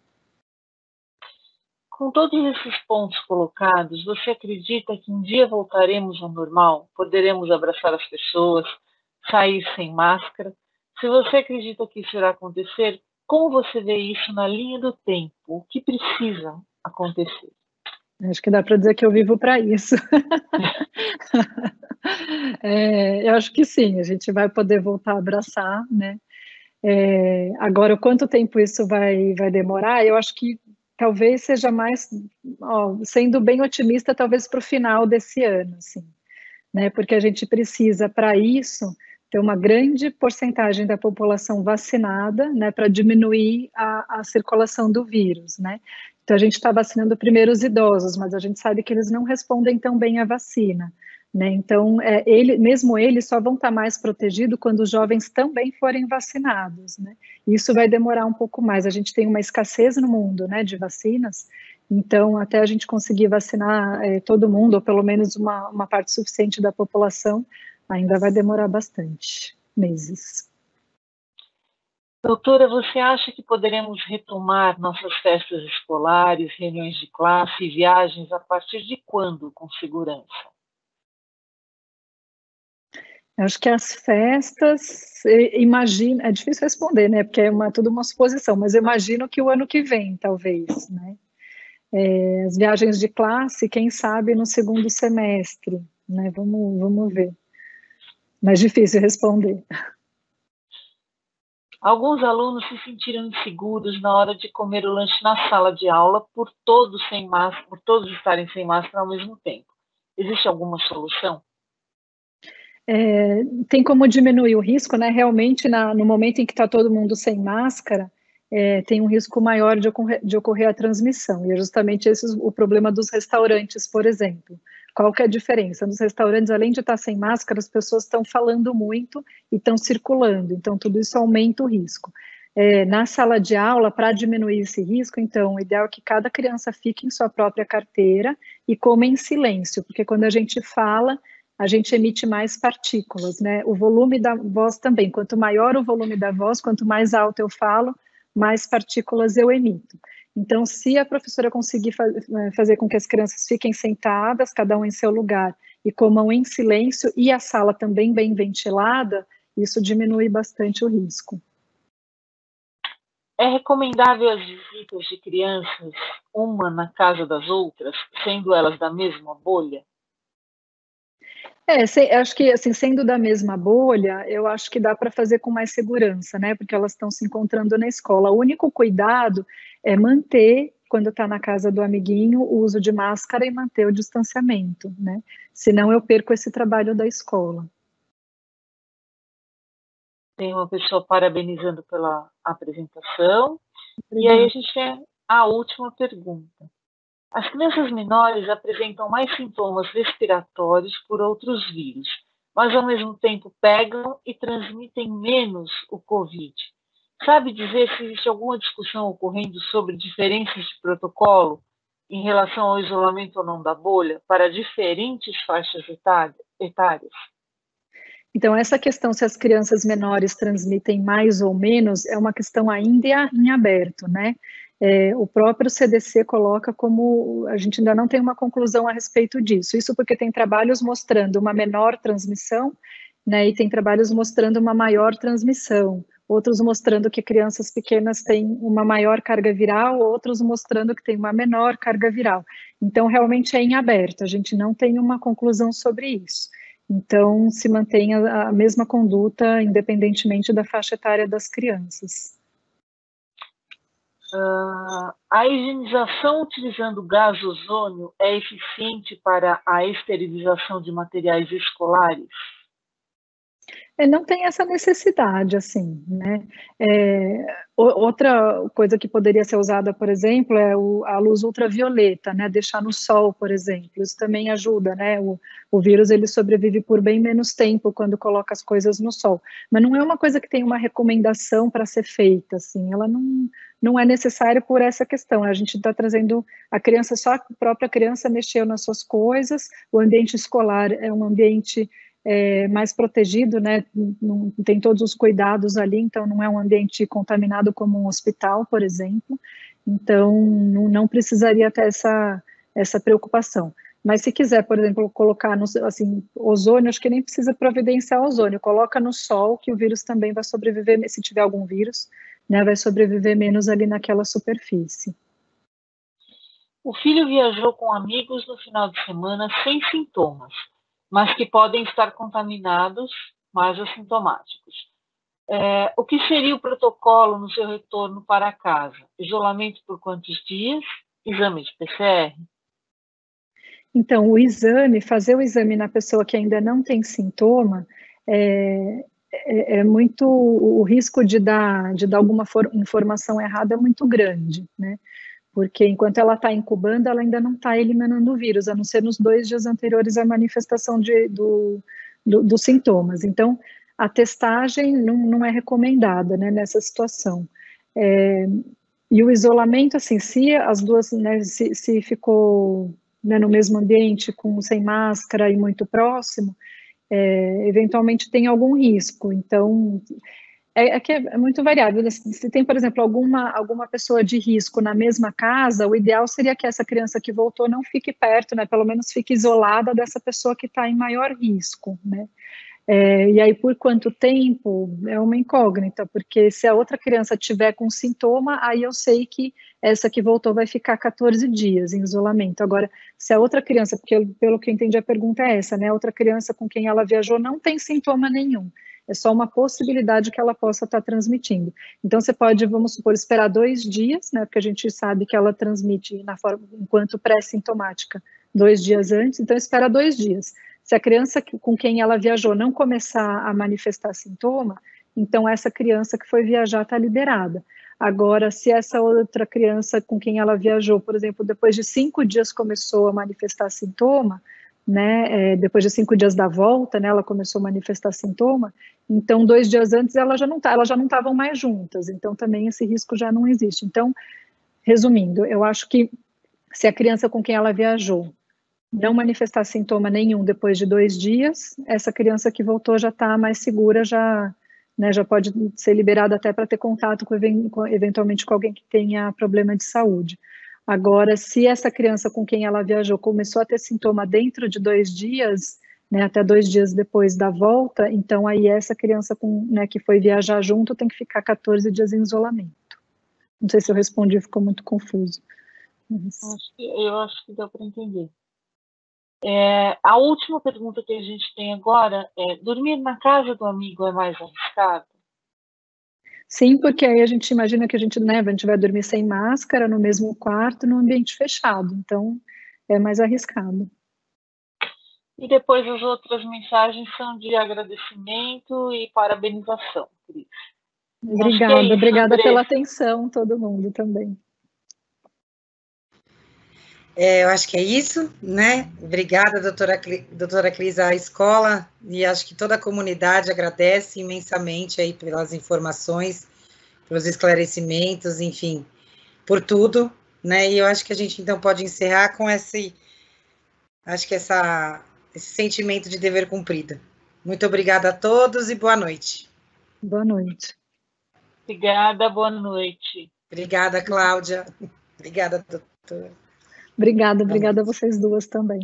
Com todos esses pontos colocados, você acredita que um dia voltaremos ao normal? Poderemos abraçar as pessoas, sair sem máscara? Se você acredita que isso irá acontecer, como você vê isso na linha do tempo? O que precisa acontecer? Acho que dá para dizer que eu vivo para isso. Eu acho que sim, a gente vai poder voltar a abraçar, né? Agora, quanto tempo isso vai demorar? Eu acho que talvez seja mais, sendo bem otimista, talvez para o final desse ano, assim, né? Porque a gente precisa, para isso, ter uma grande porcentagem da população vacinada, né, para diminuir a circulação do vírus, né? Então, a gente está vacinando primeiro os idosos, mas a gente sabe que eles não respondem tão bem à vacina, né? Então, mesmo eles só vão estar mais protegidos quando os jovens também forem vacinados, né? Isso vai demorar um pouco mais. A gente tem uma escassez no mundo, né, de vacinas, então, até a gente conseguir vacinar todo mundo, ou pelo menos uma parte suficiente da população, ainda vai demorar bastante, meses. Doutora, você acha que poderemos retomar nossas festas escolares, reuniões de classe e viagens a partir de quando, com segurança? Eu acho que as festas, imagino, é difícil responder, né, porque é tudo uma suposição, mas eu imagino que o ano que vem, talvez, né. As viagens de classe, quem sabe no segundo semestre, né, vamos ver. Mas difícil responder. Alguns alunos se sentiram inseguros na hora de comer o lanche na sala de aula por todos estarem sem máscara ao mesmo tempo. Existe alguma solução? Tem como diminuir o risco, né? Realmente, no momento em que está todo mundo sem máscara, tem um risco maior de ocorrer a transmissão. E é justamente esse o problema dos restaurantes, por exemplo. Qual que é a diferença? Nos restaurantes, além de estar sem máscara, as pessoas estão falando muito e estão circulando, então tudo isso aumenta o risco. Na sala de aula, para diminuir esse risco, então, o ideal é que cada criança fique em sua própria carteira e coma em silêncio, porque quando a gente fala, a gente emite mais partículas, né? O volume da voz também, quanto maior o volume da voz, quanto mais alto eu falo, mais partículas eu emito. Então, se a professora conseguir fazer com que as crianças fiquem sentadas, cada um em seu lugar, e comam em silêncio, e a sala também bem ventilada, isso diminui bastante o risco. É recomendável as visitas de crianças, uma na casa das outras, sendo elas da mesma bolha? Acho que, assim, sendo da mesma bolha, eu acho que dá para fazer com mais segurança, né? Porque elas estão se encontrando na escola. O único cuidado é manter, quando está na casa do amiguinho, o uso de máscara e manter o distanciamento, né? Senão eu perco esse trabalho da escola. Tem uma pessoa parabenizando pela apresentação. E aí a gente tem a última pergunta. As crianças menores apresentam mais sintomas respiratórios por outros vírus, mas ao mesmo tempo pegam e transmitem menos o Covid. Sabe dizer se existe alguma discussão ocorrendo sobre diferenças de protocolo em relação ao isolamento ou não da bolha para diferentes faixas etárias? Então, essa questão se as crianças menores transmitem mais ou menos é uma questão ainda em aberto, né? O próprio CDC coloca como a gente ainda não tem uma conclusão a respeito disso. Isso porque tem trabalhos mostrando uma menor transmissão, né? E tem trabalhos mostrando uma maior transmissão. Outros mostrando que crianças pequenas têm uma maior carga viral, outros mostrando que tem uma menor carga viral. Então, realmente é em aberto. A gente não tem uma conclusão sobre isso. Então, se mantém a mesma conduta, independentemente da faixa etária das crianças. A higienização utilizando gás ozônio é eficiente para a esterilização de materiais escolares? Não tem essa necessidade, assim, né? Outra coisa que poderia ser usada, por exemplo, é a luz ultravioleta, né? Deixar no sol, por exemplo, isso também ajuda, né? O vírus, ele sobrevive por bem menos tempo quando coloca as coisas no sol, mas não é uma coisa que tem uma recomendação para ser feita, assim, ela não é necessária por essa questão, a gente está trazendo a criança, só a própria criança mexeu nas suas coisas, o ambiente escolar é um ambiente mais protegido, né? Não tem todos os cuidados ali, então não é um ambiente contaminado como um hospital, por exemplo, então não precisaria ter essa preocupação. Mas se quiser, por exemplo, colocar assim, ozônio, acho que nem precisa providenciar ozônio, coloca no sol que o vírus também vai sobreviver, se tiver algum vírus, né, vai sobreviver menos ali naquela superfície. O filho viajou com amigos no final de semana sem sintomas, mas que podem estar contaminados, mais assintomáticos. O que seria o protocolo no seu retorno para casa? Isolamento por quantos dias? Exame de PCR? Então, fazer o exame na pessoa que ainda não tem sintoma, é muito, o risco de dar alguma informação errada é muito grande, né? Porque enquanto ela está incubando, ela ainda não está eliminando o vírus, a não ser nos 2 dias anteriores à manifestação dos sintomas. Então, a testagem não é recomendada, né, nessa situação. E o isolamento, assim, se as duas, né, se ficou, né, no mesmo ambiente, sem máscara e muito próximo, eventualmente tem algum risco. Então, que é muito variável. Se tem, por exemplo, alguma pessoa de risco na mesma casa, o ideal seria que essa criança que voltou não fique perto, né? Pelo menos fique isolada dessa pessoa que está em maior risco, né? E aí, por quanto tempo, é uma incógnita, porque se a outra criança tiver com sintoma, aí eu sei que essa que voltou vai ficar 14 dias em isolamento. Agora, se a outra criança, porque pelo que eu entendi a pergunta é essa, né? A outra criança com quem ela viajou não tem sintoma nenhum. É só uma possibilidade que ela possa estar transmitindo. Então, você pode, vamos supor, esperar 2 dias, né? Porque a gente sabe que ela transmite enquanto pré-sintomática 2 dias antes, então espera 2 dias. Se a criança com quem ela viajou não começar a manifestar sintoma, então essa criança que foi viajar está liberada. Agora, se essa outra criança com quem ela viajou, por exemplo, depois de 5 dias começou a manifestar sintoma, né, depois de 5 dias da volta, né, ela começou a manifestar sintoma, então 2 dias antes elas já não estavam mais juntas, então também esse risco já não existe. Então, resumindo, eu acho que se a criança com quem ela viajou não manifestar sintoma nenhum depois de 2 dias, essa criança que voltou já está mais segura, já, né, já pode ser liberada até para ter contato eventualmente com alguém que tenha problema de saúde. Agora, se essa criança com quem ela viajou começou a ter sintoma dentro de 2 dias, né, até 2 dias depois da volta, então aí essa criança né, que foi viajar junto tem que ficar 14 dias em isolamento. Não sei se eu respondi, ficou muito confuso. Mas... Eu acho que deu para entender. A última pergunta que a gente tem agora é: dormir na casa do amigo é mais arriscado? Sim, porque aí a gente imagina que a gente vai dormir sem máscara, no mesmo quarto, num ambiente fechado, então é mais arriscado. E depois as outras mensagens são de agradecimento e parabenização, Cris. Obrigada, obrigada pela atenção, todo mundo também. Eu acho que é isso, né? Obrigada, doutora Cris, a escola, e acho que toda a comunidade agradece imensamente aí pelas informações, pelos esclarecimentos, enfim, por tudo, né? E eu acho que a gente, então, pode encerrar com esse sentimento de dever cumprido. Muito obrigada a todos e boa noite. Boa noite. Obrigada, boa noite. Obrigada, Cláudia. Obrigada, doutora. Obrigada a vocês duas também.